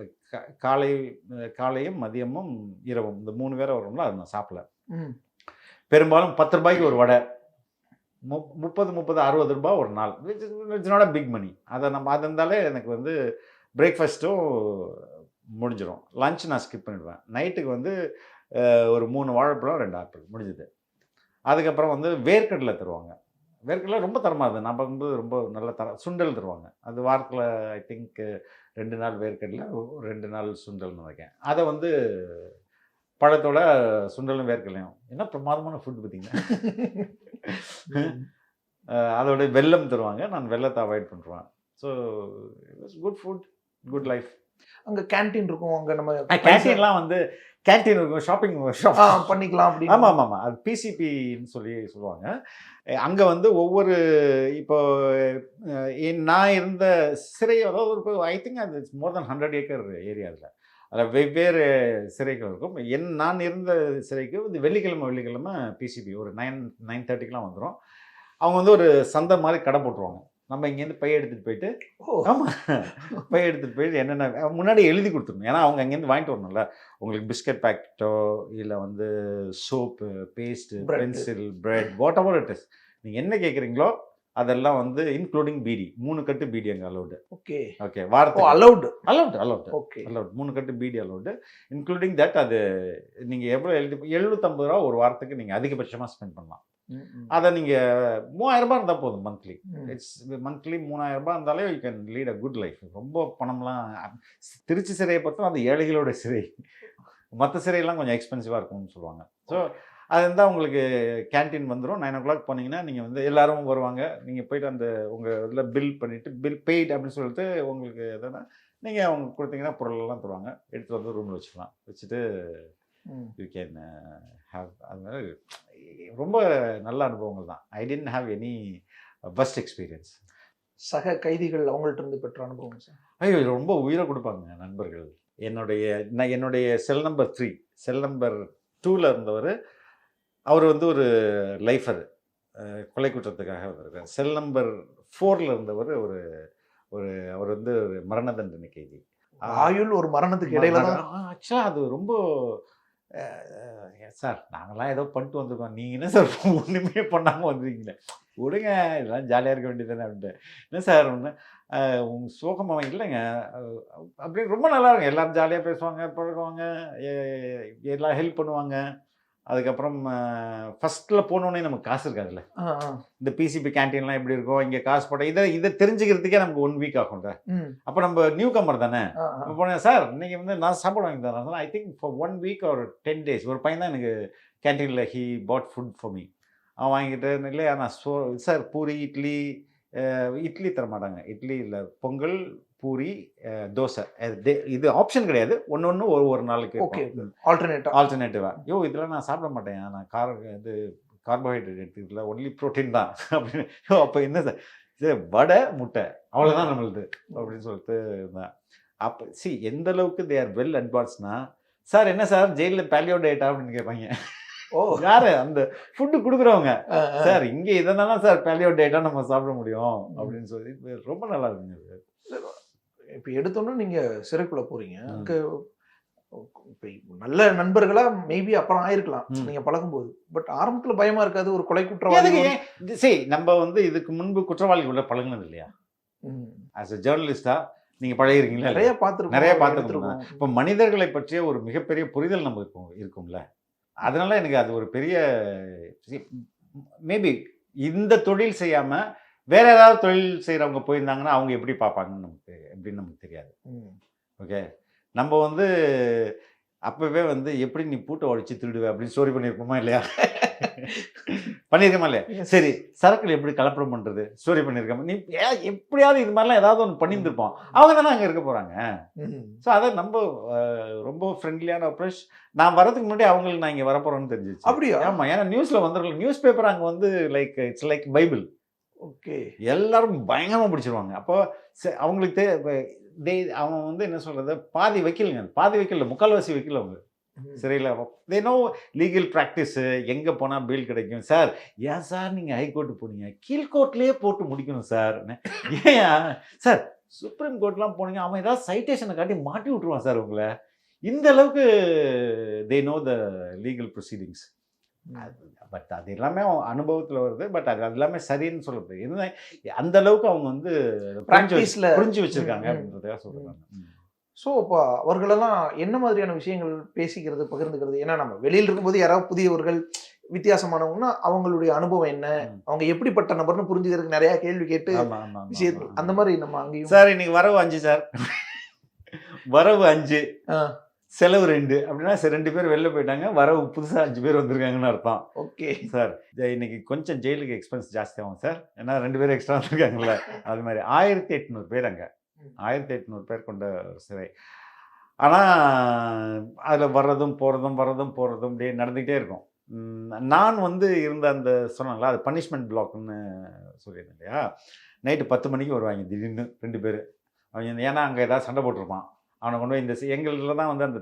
காலையும் மதியமும் இரவும் இந்த 3 வேளை வரும்ல, அது நான் சாப்பிடல. பெரும்பாலும் 10 ரூபாய்க்கு ஒரு வடை, 30 60 ரூபாய் ஒரு நாள். It's not a big money. அதை இருந்தாலே எனக்கு வந்து பிரேக்ஃபாஸ்ட்டும் முடிஞ்சிடும். லஞ்ச் நான் ஸ்கிப் பண்ணிடுவேன். நைட்டுக்கு வந்து ஒரு 3 வாழைப்பழம் 2 ஆப்பிள் முடிஞ்சுது. அதுக்கப்புறம் வந்து வேர்க்கடலை தருவாங்க. வேர்க்கடலை ரொம்ப தரமாக இருந்தது. நம்ம வந்து ரொம்ப நல்ல சுண்டல் தருவாங்க. அது வாரத்தில் ஐ திங்க் 2 நாள் வேர்க்கடலை, 2 நாள் சுண்டல்னு நினைக்கிறேன். அதை வந்து பழத்தோட சுண்டலும் வேர்க்கடலையும் என்ன பிரமாதமான ஃபுட் பார்த்தீங்கன்னா. அதோட வெல்லம் தருவாங்க. நான் வெல்லத்தை அவாய்ட் பண்ணுறேன். So it was good food, good life. அங்கே கேன்டீன் இருக்கும். அங்கே நம்ம கேன்டீன்லாம் வந்து கேன்டீன் இருக்கும், ஷாப்பிங் பண்ணிக்கலாம் அப்படி. ஆமாம், அது பிசிபின்னு சொல்லுவாங்க. அங்கே வந்து ஒவ்வொரு இப்போ நான் இருந்த சிறை, அதாவது ஒரு ஐ திங்க் அது மோர் தென் 100 ஏக்கர் ஏரியா. அதில் வெவ்வேறு சிறைகள் இருக்கும். நான் இருந்த சிறைக்கு வந்து வெள்ளிக்கிழமை பிசிபி ஒரு 9:30க்கெலாம் வந்துடும். அவங்க வந்து ஒரு சந்தை மாதிரி கடை போட்டுருவாங்க. நம்ம இங்கேருந்து பை எடுத்துகிட்டு போயிட்டு, ஆமாம் பை எடுத்துகிட்டு போயிட்டு என்னென்ன முன்னாடி எழுதி கொடுத்துருணும். ஏன்னா அவங்க அங்கேருந்து வாங்கிட்டு வரணும்ல. உங்களுக்கு பிஸ்கட் பேக்கெட்டோ இல்லை வந்து soap, paste, pencil, bread, whatever it is, நீங்கள் என்ன கேட்குறீங்களோ அதெல்லாம் வந்து இன்க்ளூடிங் பீடி 3 கட்டு பீடி அங்கே அலௌடு. ஓகே ஓகே, ஓ வாரத்துக்கு அலௌட் அலௌடு ஓகே 3 கட்டு பீடி அலௌடு. இன்க்ளூடிங் தட் அது நீங்கள் எவ்வளோ 750 ரூபா ஒரு வாரத்துக்கு நீங்கள் அதிகபட்சமாக ஸ்பெண்ட் பண்ணலாம். அதை நீங்கள் 3000 ரூபாய் இருந்தால் போதும் மந்த்லி. இட்ஸ் மந்த்லி 3000 ரூபாய் இருந்தாலே you can lead a good life. ரொம்ப பணம்லாம் திருச்சி சிறையை பொறுத்தவரை அது ஏழைகளோட சிறை. மற்ற சிறையெல்லாம் கொஞ்சம் எக்ஸ்பென்சிவாக இருக்கும்னு சொல்லுவாங்க. ஸோ அது இருந்தால் உங்களுக்கு கேன்டீன் வந்துடும். 9 o'clock போனீங்கன்னா நீங்கள் வந்து எல்லாரும் வருவாங்க. நீங்கள் போயிட்டு அந்த உங்கள் இதில் பில் பண்ணிவிட்டு பில் பெய்ட் அப்படின்னு சொல்லிட்டு உங்களுக்கு எதுனா நீங்கள் அவங்க கொடுத்தீங்கன்னா பொருளெல்லாம் தருவாங்க. எடுத்து வந்து ரூமில் வச்சுக்கலாம். வச்சுட்டு யூ கேன் ஹேவ். அதனால ரொம்ப நல்ல அனுபவங்கள் தான். I didn't have any best experience. சக கைதிகள் அவங்கள்ட்ட இருந்து பெற்ற அனுபவம் சார்? ஐயோ, ரொம்ப உயிரை கொடுப்பாங்க நண்பர்கள். என்னுடைய செல் நம்பர் 3, செல் நம்பர் 2ல் இருந்தவர் அவர் வந்து ஒரு லைஃபர், கொலை குற்றத்துக்காக வந்திருக்கார். செல் நம்பர் 4ல் இருந்தவர் அவர் வந்து ஒரு மரண தண்டனை கைதி. ஆயுள் ஒரு மரணத்துக்கு இடையில தான். ஆக்சுவலாக அது ரொம்ப சார் நாங்களாம் ஏதோ பண்ணிட்டு வந்திருக்கோம், நீங்கள் என்ன சார் ஒன்றுமே பண்ணாமல் வந்துருக்கீங்களே, விடுங்க இதெல்லாம் ஜாலியாக இருக்க வேண்டியதானே அப்படின்ட்டு. என்ன சார் ஒன்று உங்கள் சோகமாக இல்லைங்க அப்படி ரொம்ப நல்லா இருக்கும். எல்லோரும் ஜாலியாக பேசுவாங்க, பழகுவாங்க, எல்லாம் ஹெல்ப் பண்ணுவாங்க. அதுக்கப்புறம் ஃபஸ்ட்டில் போனோடனே நமக்கு காசு இருக்காதுல்ல. இந்த பிசிபி கேன்டீன்லாம் எப்படி இருக்கும், இங்கே காசு போட்ட இதை தெரிஞ்சுக்கிறதுக்கே நமக்கு 1 வீக் ஆகும்ல. அப்போ நம்ம நியூ கம்மர் தானே. இப்போ போனேன் சார் நீங்கள் வந்து நான் சாப்பாடு வாங்கி தரேன். ஐ திங்க் ஃபார் 1 வீக் ஒரு 10 days ஒரு பையன் தான் எனக்கு கேன்டீனில் he pot food for me. அவன் வாங்கிட்டு இல்லையா நான் சார் பூரி இட்லி தர மாட்டாங்க. இட்லி இல்லை, பொங்கல், பூரி, தோசை, இது ஆப்ஷன் கிடையாது. ஒன்று ஒரு நாளைக்கு ஆல்டர்னேட்டிவா. இதெல்லாம் நான் சாப்பிட மாட்டேன், நான் கார்போஹைட்ரேட் எடுத்துக்கல, ஒன்லி ப்ரோட்டீன் தான் அப்படின்னு. அப்போ என்ன சார் வடை முட்டை அவ்வளோதான் நம்மளுது அப்படின்னு சொல்லிட்டு இருந்தேன். அப்போ எந்த அளவுக்கு தே ஆர் வெல் அட்வான்ஸ்னா, சார் என்ன சார் ஜெயிலில் பேலியோ டயட்டா அப்படின்னு கேட்பாங்க. யாரு அந்த ஃபுட்டு கொடுக்குறவங்க. சார் இங்கே இதனால சார் பேலியோ டயட்டா நம்ம சாப்பிட முடியும் அப்படின்னு சொல்லி ரொம்ப நல்லா இருக்குங்க. இப்போ எடுத்தோன்னா நீங்கள் சிறைக்குள்ளே போகிறீங்க. அங்கே இப்போ நல்ல நண்பர்களா மேபி அப்புறம் ஆயிருக்கலாம் நீங்கள் பழகும்போது. பட் ஆரம்பத்தில் பயமாக இருக்காது ஒரு கொலை குற்றவாளி? நம்ம வந்து இதுக்கு முன்பு குற்றவாளிகளோட பழகினது இல்லையா? ஆஸ் அ ஜேர்னலிஸ்டாக நீங்கள் பழகிறீங்களா? நிறைய பார்த்துருக்கோம். இப்போ மனிதர்களை பற்றிய ஒரு மிகப்பெரிய புரிதல் நமக்கு இருக்கும்ல. அதனால எனக்கு அது ஒரு பெரிய மேபி இந்த தொழில் செய்யாமல் வேற ஏதாவது தொழில் செய்கிறவங்க போயிருந்தாங்கன்னா அவங்க எப்படி பார்ப்பாங்கன்னு நமக்கு தெரியாது. ஓகே, நம்ம வந்து அப்போவே வந்து எப்படி நீ பூட்டை உடைச்சி திருடுவே அப்படின்னு ஸ்டோரி பண்ணியிருப்போமா இல்லையா? பண்ணியிருக்கோமா இல்லையா? சரி, சரக்குல எப்படி கலப்படம் பண்ணுறது ஸ்டோரி பண்ணியிருக்கோமா? நீ எப்படியாவது இது மாதிரிலாம் ஏதாவது ஒன்று பண்ணியிருந்துருப்போம். அவங்க தானே அங்கே இருக்க போகிறாங்க. ஸோ அதை நம்ம ரொம்ப ஃப்ரெண்ட்லியான அப்ரோச். நான் வரதுக்கு முன்னாடி அவங்களுக்கு நான் இங்கே வரப்போகிறேன்னு தெரிஞ்சிச்சு. அப்படியா? ஆமாம், ஏன்னா நியூஸில் வந்துடலாம். நியூஸ் பேப்பர் அங்கே வந்து இட்ஸ் லைக் பைபிள். ஓகே, எல்லாரும் பயங்கரமாக பிடிச்சிருவாங்க. அப்போ அவங்களுக்கு அவன் வந்து என்ன சொல்கிறது, பாதி வைக்கல முக்கால்வாசி வைக்கல அவங்க சிறையில். தே நோ லீகல் ப்ராக்டிஸு, எங்கே போனால் பெயில் கிடைக்கும். சார் ஏன் சார் நீங்கள் ஹைகோர்ட்டு போனீங்க, கீழ்கோர்ட்லேயே போட்டு முடிக்கணும் சார். ஏன் சார் சுப்ரீம் கோர்ட்லாம் போனீங்க, அவன் ஏதாவது சைட்டேஷனை காட்டி மாட்டி விட்ருவான் சார் உங்களை. இந்த அளவுக்கு they know the legal proceedings. But அது எல்லாமே அனுபவத்தில் வருது. பட் அது எல்லாமே சரின்னு சொல்லப்படுது. என்ன அந்த அளவுக்கு அவங்க வந்து புரிஞ்சு வச்சிருக்காங்க அப்படின்றதுக்காக சொல்றாங்க. ஸோ இப்போ அவர்களெல்லாம் என்ன மாதிரியான விஷயங்கள் பேசிக்கிறது, பகிர்ந்துக்கிறது? ஏன்னா நம்ம வெளியில் இருக்கும்போது யாராவது புதியவர்கள் வித்தியாசமானவங்கன்னா அவங்களுடைய அனுபவம் என்ன, அவங்க எப்படிப்பட்ட நபர்னு புரிஞ்சுக்கிறதுக்கு நிறைய கேள்வி கேட்டு விஷயங்கள் அந்த மாதிரி நம்ம அங்கேயும். சார் இன்னைக்கு வரவு 5 சார், வரவு 5 செலவு 2 அப்படின்னா 2 பேர் வெளில போயிட்டாங்க, வரவு புதுசாக 5 பேர் வந்திருக்காங்கன்னு அர்த்தம். ஓகே சார் இன்னைக்கு கொஞ்சம் ஜெயிலுக்கு எக்ஸ்பென்ஸ் ஜாஸ்தி ஆகும் சார், ஏன்னா 2 பேர் எக்ஸ்ட்ரா வந்திருக்காங்கல்ல. அது மாதிரி 1800 பேர் அங்கே 1800 பேர் கொண்ட சிறை. ஆனால் அதில் வர்றதும் போகிறதும் அப்படியே நடந்துக்கிட்டே இருக்கும். நான் வந்து இருந்த அந்த சொன்னாங்களா அது பனிஷ்மெண்ட் பிளாக்னு சொல்லியிருந்தேன் இல்லையா. நைட்டு 10 மணிக்கு வருவாங்க திடீர்னு 2 பேர். அவங்க ஏன்னா அங்கே ஏதாவது சண்டை போட்டிருப்பான், அவனை கொண்டு போய் இந்த எங்களில் தான் வந்து அந்த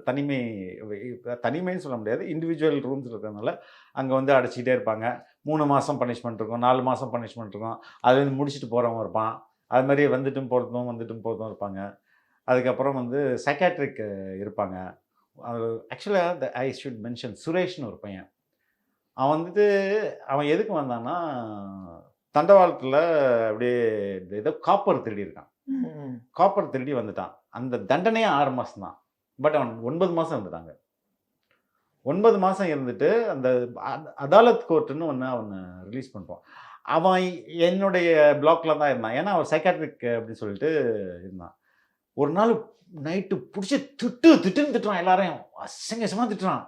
தனிமைன்னு சொல்ல முடியாது, இண்டிவிஜுவல் ரூம்ஸ் இருக்கிறதுனால அங்கே வந்து அடைச்சிக்கிட்டே இருப்பாங்க. 3 மாதம் பனிஷ்மெண்ட் இருக்கும், 4 மாதம் பனிஷ்மெண்ட் இருக்கும். அது வந்து முடிச்சுட்டு போகிறவங்க இருப்பான். அது மாதிரி வந்துட்டும் போகிறதும் இருப்பாங்க. அதுக்கப்புறம் வந்து சைக்காட்ரிக் இருப்பாங்க. ஆக்சுவலாக ஐ ஷுட் மென்ஷன் சுரேஷ்னு ஒரு பையன். அவன் வந்துட்டு அவன் எதுக்கு வந்தான்னா தண்டவாளத்தில் அப்படியே ஏதோ காப்பர் திருடி இருக்கான். ம். காப்பர் திருடி வந்துட்டான். அந்த தண்டனையே 6 மாதம் தான். பட் அவன் 9 மாதம் இருந்துட்டாங்க. 9 மாதம் இருந்துட்டு அந்த அதாலத் கோர்ட்டுன்னு ஒன்று அவனை ரிலீஸ் பண்ணுவான். அவன் என்னுடைய பிளாக்ல தான் இருந்தான். ஏன்னா அவன் சைக்காட்ரிக் அப்படின்னு சொல்லிட்டு இருந்தான். ஒரு நாள் நைட்டு பிடிச்சி திட்டுன்னு திட்டுறான். எல்லாரையும் அசிங்கமாக திட்டுறான்.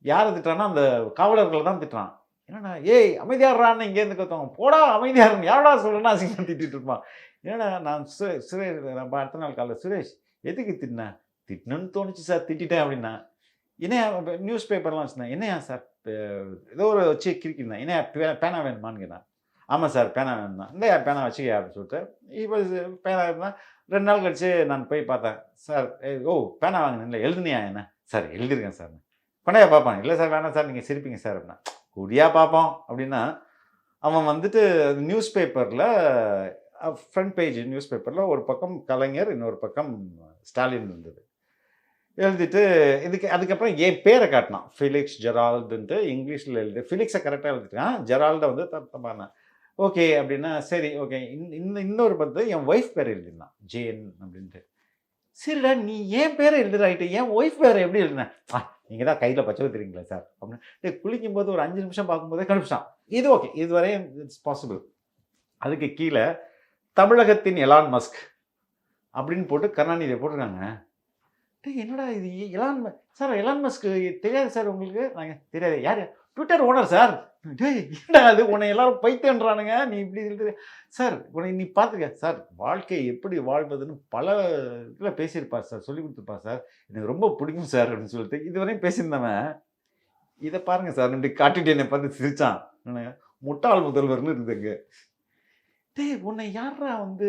யாரை திட்டுறான்னா அந்த காவலர்களை தான் திட்டுறான். என்னடா ஏய் அமைதியாடுறான்னு இங்கேருந்து கற்றுவாங்க, போடா அமைதியாடுறேன் யாரடா சொல்லுன்னா அசிங்கமாக திட்டிட்டு இருப்பான். ஏன்னா நான் சுரேஷ் நான் அடுத்த நாள் காலையில் சுரேஷ் எதுக்கு திட்டினேன்னு தோணுச்சு சார், திட்டேன் அப்படின்னா. என்னையா நியூஸ் பேப்பர்லாம் வச்சுருந்தேன். என்னையா சார் ஏதோ ஒரு வச்சு கிரிக்கிருந்தேன். என்னையா பேனா வேணுமான்னு கேட்டேன். ஆமாம் சார் பேனா வேணும் தான். இல்லையா பேனா வச்சுக்கையா அப்படின்னு சொல்லிட்டு இப்போ பேனா இருந்தால் 2 நாள் கழிச்சு நான் போய் பார்த்தேன். சார் பேனா வாங்கினேன். இல்லை எழுதுனியா என்ன சார்? எழுதிருக்கேன் சார். கொண்டையா பார்ப்பான். இல்லை சார் வேணாம் சார் நீங்கள் சிரிப்பீங்க சார் அப்படின்னா. குடியா பார்ப்போம் அப்படின்னா அவன் வந்துட்டு நியூஸ் பேப்பரில் ஃப்ரண்ட் பேஜ் நியூஸ் பேப்பரில் ஒரு பக்கம் கலைஞர் இன்னொரு பக்கம் ஸ்டாலின் இருந்தது. எழுதிட்டு அதுக்கப்புறம் என் பேரை காட்டினான். ஃபிலிக்ஸ் ஜெரால்டுன்ட்டு இங்கிலீஷில் எழுதி ஃபிலிக்ஸை கரெக்டாக எழுதிட்டான், ஜெரால்டை வந்து தப்பான. ஓகே அப்படின்னா சரி ஓகே. இன்னொரு பத்து என் ஒய்ஃப் பேர் எழுதிருந்தான் ஜேன் அப்படின்ட்டு. சரிடா நீ ஏன் பேரை எழுதுறாயிட்டு என் ஒய்ஃப் பேரை எப்படி எழுதினேன்? நீங்கள் தான் கையில் பச்சை வைக்கிறீங்களா சார் அப்படின்னு குளிக்கும்போது ஒரு 5 நிமிஷம் பார்க்கும்போதே கண்டுபிடிச்சான். இது ஓகே, இதுவரை இட்ஸ் பாசிபிள். அதுக்கு கீழே தமிழகத்தின் எலான் மஸ்க் அப்படின்னு போட்டு கருணாநிதியை போட்டிருக்காங்க. என்னடா இது எலான் மஸ்க் தெரியாது சார் உங்களுக்கு? நாங்கள் தெரியாது. யார்? Twitter owner sir. என்னடா அது உன்னை எல்லாரும் பைத்தியன்றானுங்க, நீ இப்படி இருக்கு சார், உன்னை நீ பார்த்துக்க சார், வாழ்க்கை எப்படி வாழ்வதுன்னு பல இதில் பேசியிருப்பார் சார், சொல்லி கொடுத்துருப்பார் சார், எனக்கு ரொம்ப பிடிக்கும் சார் அப்படின்னு சொல்லிட்டு இதுவரையும் பேசியிருந்தவன் இதை பாருங்க சார் இப்படி காட்டிட்டு என்னை பார்த்து சிரிச்சான். முட்டாள் முதல்வர்னு இருக்குதுங்க. டேய் உன்னை யாரா வந்து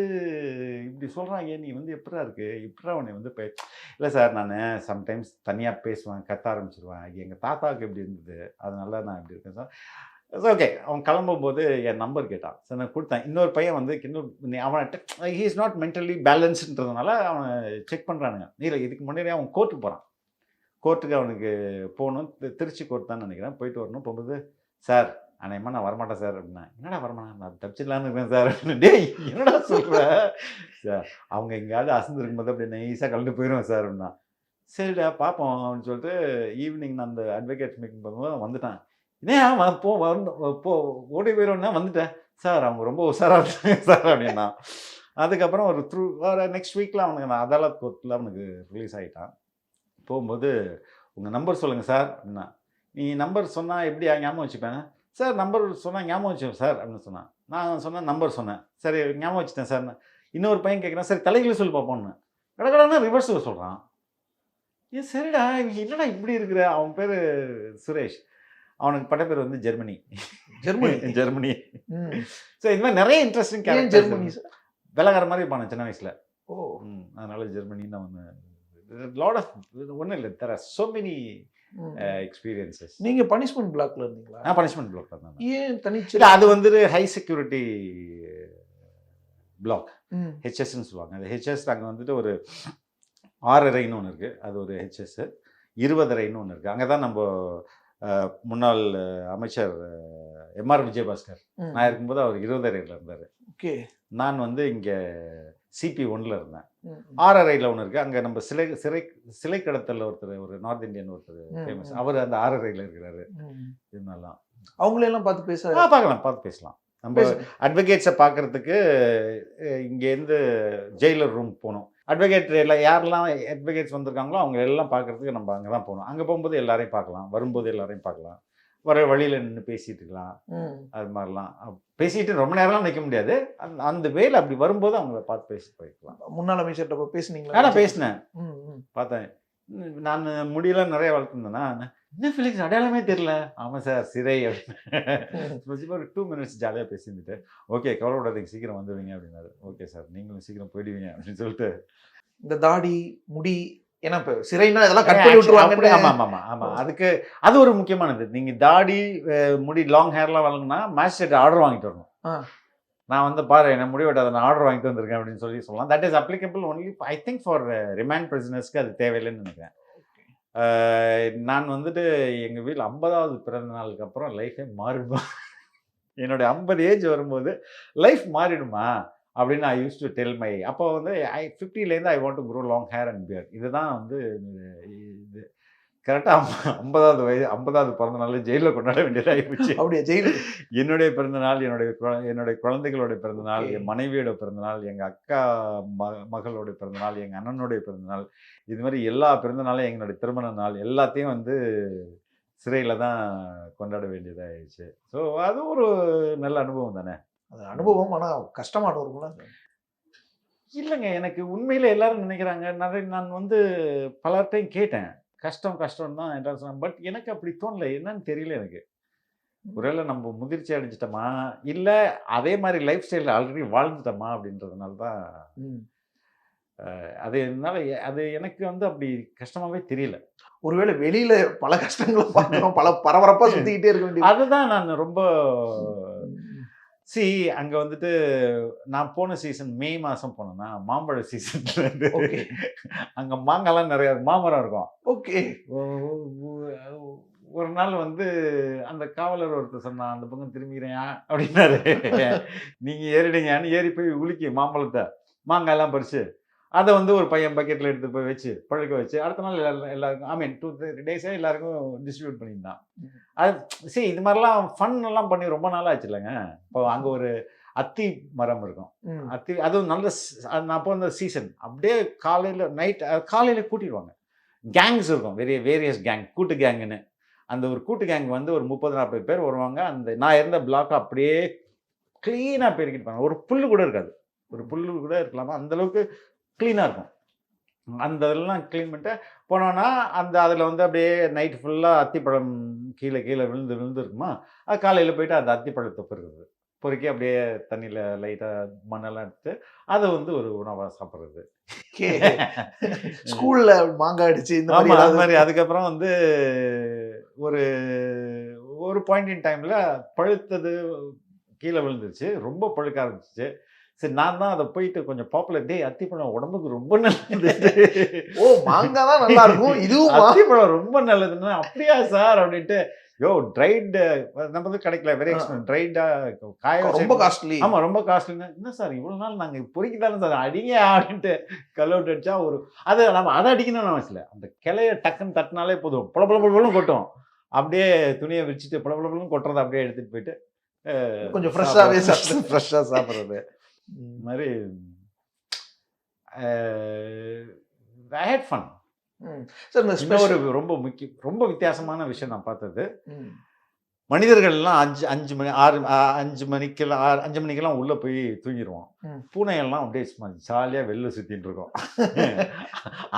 இப்படி சொல்கிறாங்க, நீ வந்து எப்படா இருக்கு இப்படா உன்னை வந்து இல்லை சார் நான் சம்டைம்ஸ் தனியாக பேசுவேன், கத்த ஆரம்பிச்சிருவேன், எங்கள் தாத்தாவுக்கு எப்படி இருந்தது அதனால நான் இப்படி இருக்கேன் சார். ஓகே. அவன் கிளம்பும்போது என் நம்பர் கேட்டான் சார், நான் கொடுத்தேன். இன்னொரு பையன் வந்து அவனை ஹீ இஸ் நாட் மென்டலி பேலன்ஸ்ன்றதுனால அவனை செக் பண்ணுறானுங்க. இல்லை இதுக்கு முன்னாடி அவன் கோர்ட்டுக்கு போகிறான். கோர்ட்டுக்கு அவனுக்கு போகணும், திருச்சி கோர்ட் தான் நினைக்கிறேன், போயிட்டு வரணும். போகும்போது சார் அநேகமாக நான் வரமாட்டேன் சார் அப்படின்னா. என்னடா வரமாட்டேன், நான் தப்பிச்சிடலான்னு இருக்கேன் சார் அப்படின்னு. டேய் என்னடா சொல்கிற சார், அவங்க எங்கேயாவது அசந்துருக்கும் போது அப்படி நைஸாக கலந்து போயிடுவேன் சார் அப்படின்னா. சரிடா பார்ப்போம் அப்படின்னு சொல்லிட்டு ஈவினிங் நான் அந்த அட்வொகேட் மீட்டிங் பண்ணும்போது வந்துட்டான். ஏன் போ ஓடி போயிடுவோன்னா வந்துட்டேன் சார், அவங்க ரொம்ப உஷாராக இருக்காங்க சார் அப்படின்னா. அதுக்கப்புறம் ஒரு நெக்ஸ்ட் வீக்கில் அவனுக்கு நான் அதாலத் கோர்ட்டில் அவனுக்கு ரிலீஸ் ஆகிட்டான். போகும்போது உங்கள் நம்பர் சொல்லுங்கள் சார் அப்படின்னா. நீ நம்பர் சொன்னால் எப்படி ஞாபகம் வச்சுப்பேன் சார்? நம்பர் சொன்னால் ஞாபகம் வச்சுப்பேன் சார் அப்படின்னு சொன்னான். நான் சொன்னேன் நம்பர் சொன்னேன், சரி ஞாபகம் வச்சுட்டேன் சார். இன்னொரு பையன் கேட்குறான், சரி தலைகளை சொல்லி பார்ப்போன்னு. கடற்கடனா ரிவர்ஸில் சொல்கிறான். ஏன் சரிடா என்னடா இப்படி இருக்கிற? அவன் பேர் சுரேஷ், அவனுக்கு பட்ட பேர் வந்து ஜெர்மனி. ஜெர்மனி. ஸோ இது மாதிரி நிறைய இன்ட்ரெஸ்டிங் கேரக்டர். ஜெர்மனி வெள்ளக்கார மாதிரி இருப்பான் சின்ன வயசில். அதனால ஜெர்மனின்னு அவனு லாட் ஆஃப் ஒன்றும் இல்லை, there are so many experiences. நீங்க பனிஷ்மெண்ட் பிளாக்ல இருந்தீங்களா? நான் பனிஷ்மெண்ட் பிளாக்ல இருந்தேன். ஏன் தனிச்சு? அது வந்து ஹை செக்யூரிட்டி பிளாக், ஹெச்எஸ்ன்னு சொல்லுவாங்க. அந்த ஹெச்எஸ் அங்கே வந்துட்டு ஒரு 6 அறைன்னு ஒன்று இருக்குது, அது ஒரு ஹெச்எஸ். 20 அறைன்னு ஒன்று இருக்குது. அங்கே தான் நம்ம முன்னாள் அமைச்சர் எம்ஆர் விஜயபாஸ்கர் நான் இருக்கும்போது அவர் 20 அறையில் இருந்தார். ஓகே. நான் வந்து இங்கே சிபி 1ல் இருந்தேன். 6 அறையில் ஒன்று இருக்குது. அங்கே நம்ம சிலை கடத்தலில் ஒருத்தர், ஒரு நார்த் இந்தியன் ஒருத்தர் ஃபேமஸ், அவர் அந்த 6 அறையில் இருக்கிறாரு. இதனாலாம் அவங்களெல்லாம் பார்த்து பார்த்து பேசலாம். நம்ம அட்வொகேட்ஸை பார்க்குறதுக்கு இங்கேருந்து ஜெயிலர் ரூம் போகணும். அட்வொகேட் எல்லாம் யாரெல்லாம் அட்வொகேட்ஸ் வந்திருக்காங்களோ அவங்க எல்லாம் பார்க்குறதுக்கு நம்ம அங்கே தான் போகணும். அங்கே போகும்போது எல்லாரையும் பார்க்கலாம், வரும்போது எல்லாரையும் பார்க்கலாம், வர வழியில் நின்று பேசிகிட்டு இருக்கலாம். அது மாதிரிலாம் பேசிட்டு ரொம்ப நேரம்லாம் நிற்க முடியாது. அந்த வேலை அப்படி வரும்போது அவங்கள பார்த்து பேசிட்டு போய்க்கலாம். முன்னாள் அமைச்சர்கிட்ட பேசுனீங்களா? நான் பேசினேன், பார்த்தேன். நான் முடியெல்லாம் நிறைய வளர்த்துருந்தேன்னா, என்ன ஃபிலிக்ஸ் அடையாளமே தெரியல. ஆமாம் சார் சிறை அப்படின்னு ஒரு 2 minutes ஜாலியாக பேசியிருந்துட்டு, ஓகே கவலைப்படாதீங்க சீக்கிரம் வந்துடுவீங்க அப்படின்னாரு. ஓகே சார் நீங்களும் சீக்கிரம் போயிடுவீங்க அப்படின்னு சொல்லிட்டு. இந்த தாடி முடி ஏன்னா இப்போ சிறைனா இதெல்லாம் கட் பண்ணி விட்டுருவாங்க. ஆமாம் அதுக்கு அது ஒரு முக்கியமானது. நீங்கள் தாடி முடி லாங் ஹேர்லாம் வளர்க்கணும்னா மேஜிஸ்ட்ரேட் ஆர்டர் வாங்கிட்டு வரணும். நான் வந்து பாரு என்ன முடி வெட்டாத நான் ஆர்டர் வாங்கிட்டு வந்திருக்கேன் அப்படின்னு சொல்லலாம். That is applicable only I think for remand பிரிசனர்ஸ்க்கு அது தேவையில்லைன்னு நினைக்கிறேன். நான் வந்துட்டு எங்கள் வீட்டில் 50வது பிறந்த நாளுக்கு அப்புறம் லைஃபே மாறிடும். என்னுடைய 50 ஏஜ் வரும்போது லைஃப் மாறிடுமா அப்படின்னு I use to tell my. அப்போ வந்து 50லேருந்து I want to grow long hair and beard. இதுதான் வந்து இது கரெக்டாக 50வது பிறந்த நாள் ஜெயிலில் கொண்டாட வேண்டியதாக போச்சு. அப்படியே ஜெயிலு என்னுடைய பிறந்தநாள், என்னுடைய குழந்தைகளோட பிறந்தநாள், என் மனைவியோட பிறந்தநாள், எங்கள் அக்கா மகளோட பிறந்தநாள், எங்கள் அண்ணனுடைய பிறந்தநாள், இது மாதிரி எல்லா பிறந்தநாளும் எங்களுடைய திருமண நாள் எல்லாத்தையும் வந்து சிறையில் தான் கொண்டாட வேண்டியதாகிடுச்சு. ஸோ அது ஒரு நல்ல அனுபவம் தானே. அது அனுபவம், ஆனால் கஷ்டமான இருக்கும்ல. இல்லைங்க, எனக்கு உண்மையில் எல்லாரும் நினைக்கிறாங்க. நான் வந்து பலர்கிட்டையும் கேட்டேன், கஷ்டம் தான் என்றால் சொன்னேன். பட் எனக்கு அப்படி தோணலை. என்னன்னு தெரியல எனக்கு. ஒருவேளை நம்ம முதிர்ச்சி அடைஞ்சிட்டோமா, இல்லை அதே மாதிரி லைஃப் ஸ்டைலில் ஆல்ரெடி வாழ்ந்துட்டோமா அப்படின்றதுனால தான் அது என்னால் அது எனக்கு வந்து அப்படி கஷ்டமாகவே தெரியல. ஒருவேளை வெளியில பல கஷ்டங்களை பார்க்கணும், பல பரபரப்பாக சுற்றிக்கிட்டே இருக்க வேண்டியது. அதுதான் நான் ரொம்ப அங்கே வந்துட்டு நான் போன சீசன் மே மாதம் போனேன்னா மாம்பழ சீசன். அங்கே மாங்காய்லாம் நிறையா மாமரம் இருக்கும். ஓகே. ஒரு நாள் வந்து அந்த காவலர் ஒருத்தர் சொன்னான், அந்த பக்கம் திரும்பிக்கிறேன் அப்படின்னாரு. நீங்கள் ஏறிடுங்கன்னு ஏறி போய் உலுக்கி மாம்பழத்தை மாங்காயெல்லாம் பறிச்சு அதை வந்து ஒரு பையன் பக்கெட்டில் எடுத்து போய் வச்சு பழுக்க வச்சு அடுத்த நாள் எல்லாருக்கும், ஐ மீன் 2-3 டேஸே எல்லாருக்கும் டிஸ்ட்ரிபியூட் பண்ணியிருந்தான். அது இது மாதிரிலாம் ஃபன் எல்லாம் பண்ணி ரொம்ப நாள் ஆச்சு இல்லைங்க. இப்போ அங்கே ஒரு அத்தி மரம் இருக்கும். அத்தி அதுவும் நல்ல நான் அப்போ அந்த சீசன் அப்படியே காலையில் கூட்டிடுவாங்க. கேங்ஸ் இருக்கும், வேரியஸ் கேங், கூட்டு கேங்குன்னு. அந்த ஒரு கூட்டு கேங் வந்து ஒரு 30-40 பேர் வருவாங்க. அந்த நான் இருந்த பிளாக்கை அப்படியே க்ளீனாக பெருக்கிட்டு போனாங்க. ஒரு புல்லு கூட இருக்காது, ஒரு புல்லு கூட இருக்கலாமா, அந்தளவுக்கு க்ளீனாக இருக்கும். அந்த இதெல்லாம் க்ளீன் பண்ணிட்டு போனோன்னா அதில் வந்து அப்படியே நைட்டு ஃபுல்லாக அத்திப்பழம் கீழே விழுந்து இருக்குமா. அது காலையில் போயிட்டு அந்த அத்திப்பழத்தை பொறுக்கி அப்படியே தண்ணியில் லைட்டாக மண்ணெல்லாம் எடுத்து அதை வந்து ஒரு உணவாக சாப்பிட்றது. ஸ்கூல்ல மாங்காய் அடிச்சு இந்த மாதிரி. அதுக்கப்புறம் வந்து ஒரு பாயிண்ட் இன் டைமில் பழுத்தது கீழே விழுந்துருச்சு, ரொம்ப பழுக்க ஆரம்பிச்சிச்சு. சரி, நான் தான் அதை போயிட்டு கொஞ்சம் பாப்புலர், அத்திப்பழம் உடம்புக்கு ரொம்ப நல்லது, மாங்காய் தான் நல்லா இருக்கும், இதுவும் அத்திப்பழம் ரொம்ப நல்லதுன்னா அப்படியா சார் அப்படின்ட்டு. ட்ரைடு நம்ம வந்து கிடைக்கல, வெரி எக்ஸ்பென்சிவ். ட்ரைடா காய ரொம்ப காஸ்ட்லி. ஆமாம், ரொம்ப காஸ்ட்லின்னா என்ன சார் இவ்வளோ நாள் நாங்கள் பொறிக்கிட்டாலும் சார் அடிங்க அப்படின்ட்டு கல்லோட்டு அடிச்சா அதை நம்ம அதை அடிக்கணும்னு அவசியம் இல்லை. அந்த கிளைய டக்குன்னு தட்டினாலே போதும், புலப்புலன்னு கொட்டும். அப்படியே துணியை விரிச்சிட்டு புலப்புலன்னு கொட்டுறதை அப்படியே எடுத்துகிட்டு போயிட்டு கொஞ்சம் ஃப்ரெஷ்ஷாக சாப்பிட்றது மாதிரி. ஐ ஹேட் ஃபன். ஒரு ரொம்ப வித்தியாசமான விஷயம் நான் பார்த்தது, மனிதர்கள்லாம் 5 மணிக்கெல்லாம் உள்ள போய் தூங்கிடுவோம். பூனைகள்லாம் அப்படியே ஜாலியாக வெளில சுற்றிட்டு இருக்கோம்.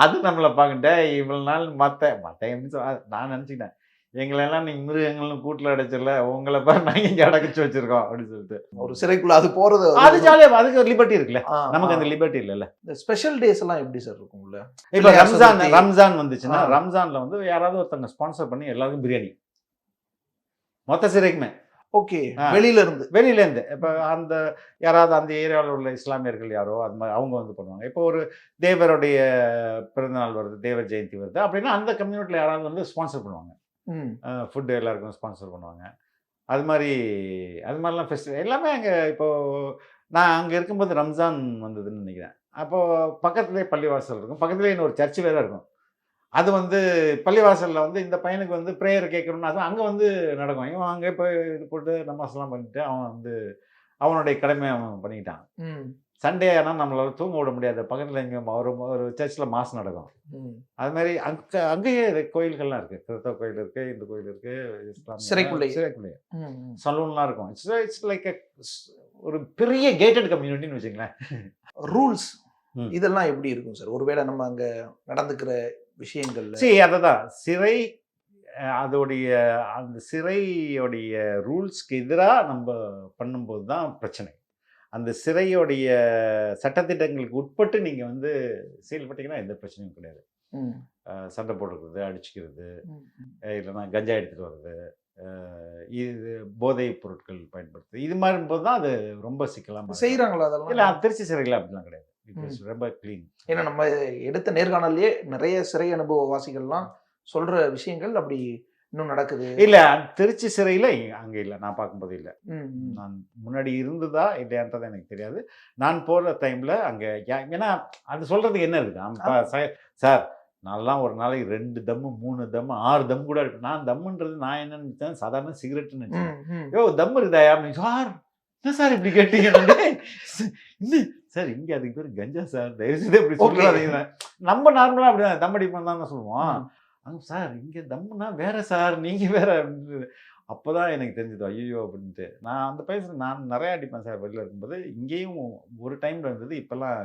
அது நம்மளை பார்க்கிட்ட இவ்வளோ நாள் மற்ற நான் நினச்சிக்கிட்டேன், எங்களெல்லாம் நீங்கள் மிருகங்கள்னு கூட்டில் அடைச்சிடல, உங்களை பாரு நாங்கள் இங்கே அடைச்சி வச்சிருக்கோம் அப்படின்னு சொல்லிட்டு. ஒரு சிறைக்குள்ள அது போகிறது, அது ஜாலியாக, அதுக்கு ஒரு லிபர்ட்டி இருக்குல்ல, நமக்கு அந்த லிபர்ட்டி இல்லைல்ல. இந்த ஸ்பெஷல் டேஸ் எல்லாம் எப்படி சார் இருக்கும்ல? இப்போ ரம்ஜான் வந்துச்சுன்னா, ரம்ஜானில் வந்து யாராவது ஒருத்தவங்க ஸ்பான்சர் பண்ணி எல்லாருக்கும் பிரியாணி, மொத்த சிறைக்குமே. ஓகே, வெளியிலேருந்து இப்போ அந்த யாராவது அந்த ஏரியாவில் உள்ள இஸ்லாமியர்கள் யாரோ அது மாதிரி அவங்க வந்து பண்ணுவாங்க. இப்போ ஒரு தேவருடைய பிறந்தநாள் வருது, தேவர் ஜெயந்தி வருது அப்படின்னா அந்த கம்யூனிட்டியில் யாராவது வந்து ஸ்பான்சர் பண்ணுவாங்க, ஃபுட்டு எல்லாருக்கும் ஸ்பான்சர் பண்ணுவாங்க. அது மாதிரிலாம் ஃபெஸ்டிவல் எல்லாமே அங்கே. இப்போது நான் அங்கே இருக்கும்போது ரம்ஜான் வந்ததுன்னு நினைக்கிறேன். அப்போது பக்கத்துலேயே பள்ளிவாசல் இருக்கும், பக்கத்துலேயே இன்னொரு சர்ச்சு வேறு இருக்கும். அது வந்து பள்ளிவாசலில் வந்து இந்த பையனுக்கு வந்து ப்ரேயர் கேட்கணும்னா அங்கே வந்து நடக்கும். இவன் அங்கே போய் இது போட்டு நமாஸ்லாம் பண்ணிட்டு அவன் வந்து அவனுடைய கடமையை அவன் பண்ணிக்கிட்டான். சண்டே ஆனால் நம்மளால தூங்க விட முடியாது, பக்கத்தில் இங்கே ஒரு சர்ச்சில் மாஸ் நடக்கும். அது மாதிரி அங்கேயே கோயில்கள்லாம் இருக்குது, கிறிஸ்தவ கோயில் இருக்குது, இந்து கோயில் இருக்குது, இஸ்லாம் சிறைக்குள்ளே சலூன்லாம் இருக்கும். இட்ஸ் லைக் ஒரு பெரிய கேட்டட் கம்யூனிட்டின்னு வச்சுங்களேன். ரூல்ஸ் இதெல்லாம் எப்படி இருக்கும் சார் ஒருவேளை நம்ம அங்கே நடந்துக்கிற விஷயங்கள்? அதுதான் சிறை, அதோடைய அந்த சிறையோடைய ரூல்ஸ்க்கு எதிராக நம்ம பண்ணும்போது தான் பிரச்சனை. அந்த சிறையோடைய சட்டத்திட்டங்களுக்கு உட்பட்டு நீங்கள் வந்து செயல்பட்டீங்கன்னா எந்த பிரச்சனையும் கிடையாது. சண்டை போடுறது, அடிச்சுக்கிறது, இல்லைன்னா கஞ்சா எடுத்துகிட்டு வர்றது, இது போதைப் பொருட்கள் பயன்படுத்துறது, இது மாதிரி போது தான் அது ரொம்ப சிக்கலாக செய்கிறாங்களா? அதெல்லாம் இல்லை, திருச்சி சிறையில் அப்படிலாம் கிடையாது, ரொம்ப க்ளீன். ஏன்னா நம்ம எடுத்த நேர்காணல்லையே நிறைய சிறை அனுபவவாசிகள்லாம் சொல்கிற விஷயங்கள் அப்படி இன்னும் நடக்குது. இல்லை திருச்சி சிறையில் அங்கே இல்லை, நான் பார்க்கும்போது இல்லை. ம், ம். நான் முன்னாடி இருந்ததா இல்லையான்றது எனக்கு தெரியாது. நான் போகிற டைமில் அங்கே ஏன்னா அது சொல்கிறதுக்கு என்ன இருக்குது சார், நான்லாம் ஒரு நாளைக்கு 2 தம்மு 3 தம்மு 6 தம் கூட இருக்கு. நான் தம்முன்றது நான் என்னன்னு நினச்சேன், சாதாரண சிகரெட்டுன்னு நினச்சேன். ம், ம். யோ தம் இருக்குதாயா அப்படின்னு. சார் என்ன சார் இப்படி கேட்டீங்க? இன்னும் சார் இங்கே அதுக்கு பேர் கஞ்சா சார், தயவுசெய்து இப்படி சொல்லுவாங்க. நம்ம நார்மலாக அப்படிதான் தம் அடிப்போம் தான் சொல்லுவோம். சார் இங்கே தம்முனா வேற சார், நீங்கள் வேற அப்படின்னு. அப்போ தான் எனக்கு தெரிஞ்சது ஐயோ அப்படின்ட்டு. நான் அந்த பையன் நான் நிறையா அடிப்பேன் சார் வெளியில் இருக்கும்போது. இங்கேயும் ஒரு டைமில் இருந்தது, இப்போல்லாம்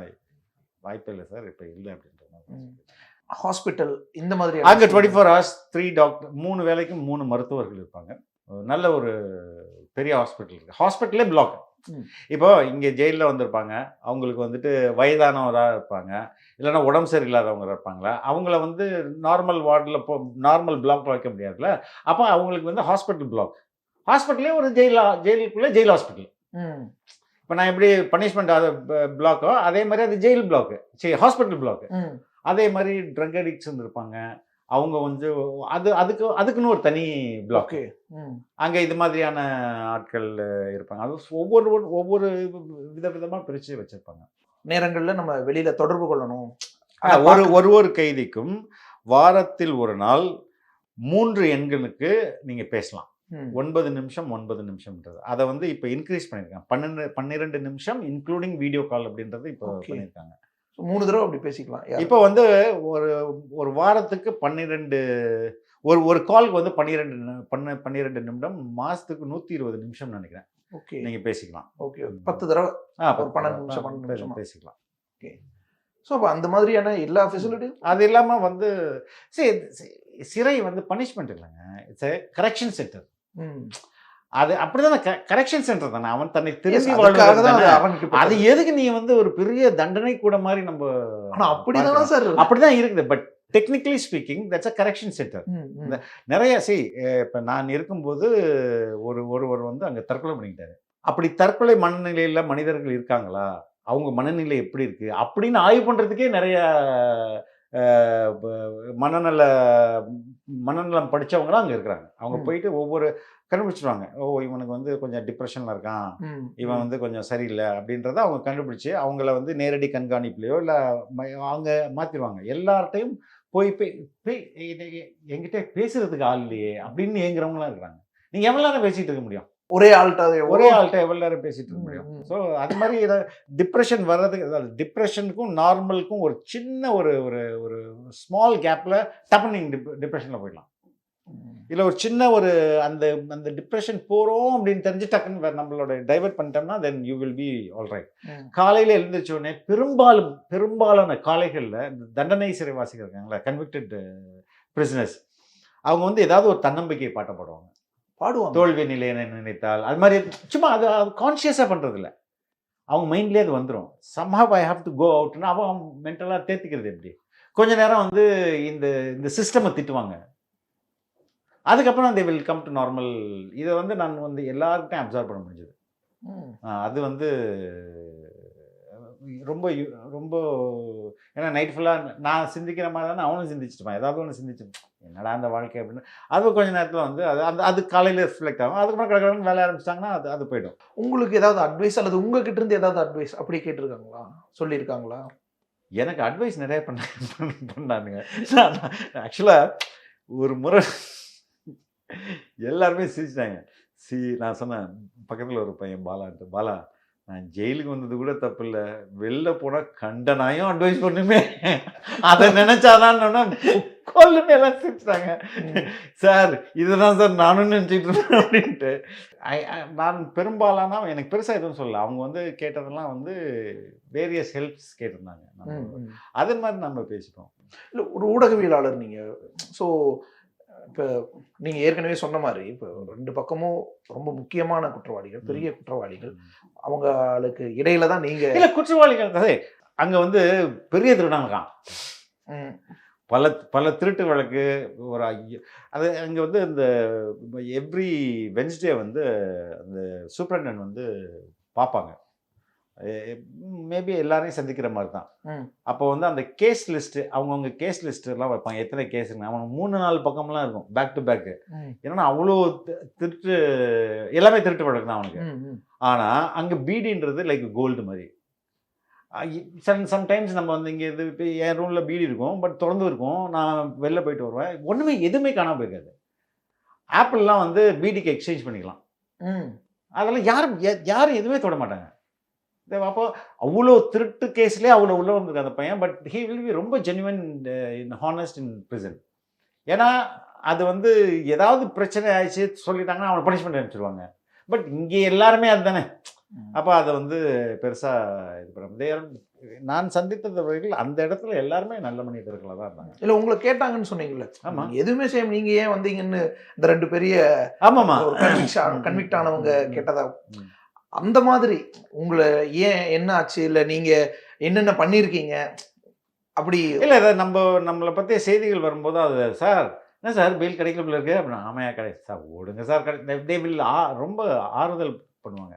வாய்ப்பே இல்லை சார், இப்போ இல்லை அப்படின்ற மாதிரி. ஹாஸ்பிட்டல் இந்த மாதிரி அங்கே 24 hours 3 டாக்டர், 3 வேளைக்கும் 3 மருத்துவர்கள் இருப்பாங்க. நல்ல ஒரு பெரிய ஹாஸ்பிட்டல் இருக்குது. ஹாஸ்பிட்டலே பிளாக். இப்போ இங்கே ஜெயிலில் வந்திருப்பாங்க, அவங்களுக்கு வந்துட்டு வயதானவராக இருப்பாங்க, இல்லைன்னா உடம்பு சரியில்லாதவங்க இருப்பாங்களா, அவங்கள வந்து நார்மல் வார்டில் நார்மல் பிளாக் வைக்க முடியாதுல்ல. அப்போ அவங்களுக்கு வந்து ஹாஸ்பிட்டல் பிளாக். ஹாஸ்பிட்டலே ஒரு ஜெயிலுக்குள்ளே ஜெயில் ஹாஸ்பிட்டல். இப்போ நான் எப்படி பனிஷ்மெண்ட் அது பிளாக்கோ அதே மாதிரி அது ஜெயில் பிளாக்கு, சரி ஹாஸ்பிட்டல் பிளாக்கு. அதே மாதிரி ட்ரக் அடிக்ட்ஸ் இருந்திருப்பாங்க, அவங்க வந்து அதுக்குன்னு ஒரு தனி பிளாக். அங்கே இது மாதிரியான ஆட்கள் இருப்பாங்க. அது ஒவ்வொரு விதவிதமாக பிரித்து வச்சுருப்பாங்க. நேரங்களில் நம்ம வெளியில் தொடர்பு கொள்ளணும். ஒரு கைதிக்கும் வாரத்தில் ஒரு நாள் 3 எண்களுக்கு நீங்கள் பேசலாம். 9 நிமிஷம் 9 நிமிஷம்ன்றது அதை வந்து இப்போ இன்க்ரீஸ் பண்ணியிருக்காங்க. 12 நிமிஷம் இன்க்ளூடிங் வீடியோ கால் அப்படின்றது இப்போ பண்ணியிருக்காங்க. 3 தடவை அப்படி பேசிக்கலாம். இப்போ வந்து ஒரு வாரத்துக்கு 12 ஒரு காலுக்கு வந்து 12 நிமிடம், மாசத்துக்கு 120 நிமிஷம் நினைக்கிறேன். ஓகே, நீங்க பேசிக்கலாம். ஓகே, 10 தடவை 12 நிமிஷம் பேசிக்கலாம். ஓகே. ஸோ அப்போ அந்த மாதிரியான எல்லா ஃபெசிலிட்டியும் அது இல்லாமல் வந்து சிறை வந்து பனிஷ்மெண்ட் இல்லைங்க, இட்ஸ் எ கரெக்ஷன் சென்டர். அது அப்படிதான் கரெக்ஷன் சென்டர் தானே. அவன் தன்னை திரும்பி வாழ்க்கை. அது எதுக்கு நீ வந்து ஒரு பெரிய தண்டனை கூட மாதிரி நம்ம அப்படிதான் சார், அப்படிதான் இருக்குது. But technically speaking that's a correction centre. நிறைய இப்போ நான் இருக்கும்போது ஒருவர் வந்து அங்கே தற்கொலை பண்ணிக்கிட்டாரு. அப்படி தற்கொலை மனநிலையில் மனிதர்கள் இருக்காங்களா, அவங்க மனநிலை எப்படி இருக்கு அப்படின்னு ஆய்வு பண்ணுறதுக்கே நிறைய மனநலம் படித்தவங்களாம் அங்கே இருக்கிறாங்க. அவங்க போயிட்டு ஒவ்வொரு கண்டுபிடிச்சிருவாங்க. இவனுக்கு வந்து கொஞ்சம் டிப்ரெஷனில் இருக்கான், இவன் வந்து கொஞ்சம் சரியில்லை அப்படின்றத அவங்க கண்டுபிடிச்சி அவங்கள வந்து நேரடி கண்காணிப்புலையோ இல்லை அவங்க மாற்றிடுவாங்க. எல்லார்ட்டையும் போய் என்கிட்ட பேசுறதுக்கு ஆள் இல்லையே அப்படின்னு ஏங்குறவங்களாம் இருக்கிறாங்க. நீங்கள் எவ்வளோ நேரம் பேசிகிட்டு இருக்க முடியும்? ஒரே ஆள்கிட்ட எவ்வளோ நேரம் பேசிகிட்டு இருக்க முடியும்? ஸோ அது மாதிரி டிப்ரெஷன் வர்றதுக்கு, அதாவது டிப்ரெஷனுக்கும் நார்மலுக்கும் ஒரு சின்ன ஒரு ஸ்மால் கேப்பில் டப்புன்னு நீங்கள் டிப்ரெஷனில் போயிடலாம். இல்லை ஒரு சின்ன அந்த டிப்ரெஷன் போகிறோம் அப்படின்னு தெரிஞ்சு டக்குன்னு நம்மளோட டைவர்ட் பண்ணிட்டோம்னா then you will be all right. காலையில் எழுந்திரிச்ச உடனே பெரும்பாலான காலைகளில் இந்த தண்டனை சிறைவாசிகள் இருக்காங்களா, கன்விக்டட் பிரிசனர்ஸ், அவங்க வந்து ஏதாவது ஒரு தன்னம்பிக்கை பாடுவாங்க. தோல்வி நிலையை நினைத்தால் அது மாதிரி சும்மா அது கான்ஷியஸாக பண்ணுறது இல்லை, அவங்க மைண்ட்லேயே அது வந்துடும். somehow I have to go outனா அவன் மென்டலாக தேர்த்திக்கிறது எப்படி? கொஞ்ச நேரம் வந்து இந்த சிஸ்டமை திட்டுவாங்க, அதுக்கப்புறம் they will come to normal. இதை வந்து நான் வந்து எல்லாருக்கிட்டையும் அப்சர்வ் பண்ண முடிஞ்சது. அது வந்து ரொம்ப ரொம்ப ஏன்னா நைட் ஃபுல்லாக நான் சிந்திக்கிற மாதிரி தானே அவனும் சிந்திச்சுட்டுப்பான், ஏதாவது ஒன்று சிந்திச்சு என்னடா அந்த வாழ்க்கை அப்படின்னு. அது கொஞ்சம் நேரத்தில் வந்து அது காலையில் ரிஃப்ளெக்ட் ஆகும். அதுக்கப்புறம் கடற்கடன் வேலை ஆரம்பிச்சிட்டாங்கன்னா அது போய்டும். உங்களுக்கு ஏதாவது அட்வைஸ் அல்லது உங்ககிட்ட இருந்து ஏதாவது அட்வைஸ் அப்படி கேட்டிருக்காங்களா, சொல்லியிருக்காங்களா? எனக்கு அட்வைஸ் நிறைய பண்ணானுங்க. ஆக்சுவலாக ஒரு முறை எல்லாருமே சிரிச்சிட்டாங்க. நான் சொன்னேன் பக்கத்தில் ஒரு பையன் பாலான்ட்டு, பாலா நான் ஜெயிலுக்கு வந்தது கூட தப்பு இல்லை, வெளில போனால் கண்டனாயும் அட்வைஸ் பண்ணுமே, அதை நினைச்சாதான் கொல்லுமே. எல்லாம் சிரிச்சிட்டாங்க. சார் இதுதான் சார் நானும் நினச்சிட்டு இருப்பேன் அப்படின்ட்டு. நான் பெரும்பாலானா எனக்கு பெருசாக எதுவும் சொல்லலை. அவங்க வந்து கேட்டதெல்லாம் வந்து வேரியஸ் ஹெல்ப்ஸ் கேட்டிருந்தாங்க. அது மாதிரி நம்ம பேசிப்போம். இல்லை ஒரு ஊடகவியலாளர் நீங்கள், ஸோ இப்போ நீங்கள் ஏற்கனவே சொன்ன மாதிரி இப்போ 2 பக்கமும் ரொம்ப முக்கியமான குற்றவாளிகள், பெரிய குற்றவாளிகள், அவங்களுக்கு இடையில தான் நீங்கள் இல்லை குற்றவாளிகள் அங்கே வந்து பெரிய திருடனான், பல திருட்டு வழக்கு அது அங்கே வந்து இந்த எவ்ரி வென்ஸ்டே வந்து அந்த சூப்பரண்டன் வந்து பார்ப்பாங்க. மேபி எல்லாரையும் சந்திக்கிற மாதிரி தான். ம். அப்போ வந்து அந்த கேஸ் லிஸ்ட்டு அவங்கவுங்க கேஸ் லிஸ்ட்டுலாம் வைப்பாங்க, எத்தனை கேஸுங்க அவனுக்கு 3-4 பக்கம்லாம் இருக்கும் பேக் டு பேக்கு. ம். ஏன்னா அவ்வளோ திருட்டு, எல்லாமே திருட்டு வழக்கு தான் அவனுக்கு. ம், ம். ஆனால் அங்கே பீடின்றது லைக் கோல்டு மாதிரி. சம்டைம்ஸ் நம்ம வந்து இங்கே இது இப்போ என் ரூமில் பீடி இருக்கும், பட் திறந்து இருக்கும், நான் வெளில போயிட்டு வருவேன், ஒன்றுமே எதுவுமே காணாமல் போயிருக்காது. ஆப்பிள்லாம் வந்து பீடிக்கு எக்ஸ்சேஞ்ச் பண்ணிக்கலாம். ம். அதெல்லாம் யாரும் எதுவுமே தொட மாட்டாங்க. அப்போ அவ்வளோ திருட்டு கேஸ்லேயே அவ்வளோ உள்ள வந்திருக்கு அந்த பையன். பட் ஹீ வில் பி ரொம்ப ஜென்யூன் இன் ஹானஸ்ட் இன் ப்ரிசன். ஏன்னா அது வந்து ஏதாவது பிரச்சனை ஆயிடுச்சு சொல்லிட்டாங்கன்னா அவனை பனிஷ்மெண்ட் அனுப்பிச்சிடுவாங்க. பட் இங்கே எல்லாருமே அதுதானே. அப்போ அதை வந்து பெருசாக இது பண்ண நான் சந்தித்தவர்கள் அந்த இடத்துல எல்லாருமே நல்ல மனிதர்களாக தான் இருந்தாங்க. இல்ல உங்களை கேட்டாங்கன்னு சொன்னீங்கல்ல, ஆமாம், எதுவுமே செய்ய நீங்க ஏன் வந்தீங்கன்னு இந்த 2 பெரிய ஆமாம்மா கன்விக்ட் ஆனவங்க கேட்டதா, ம். அந்த மாதிரி உங்களை ஏன் என்ன ஆச்சு, இல்ல நீங்க என்னென்ன பண்ணிருக்கீங்க அப்படி? இல்லை அதை நம்மளை பற்றிய செய்திகள் வரும்போது அது சார் என்ன சார் பெயில் கிடைக்கல இருக்கு அப்படின்னா, ஆமையா கிடையாது சார், ஓடுங்க சார் தே வில் ரொம்ப ஆறுதல் பண்ணுவாங்க.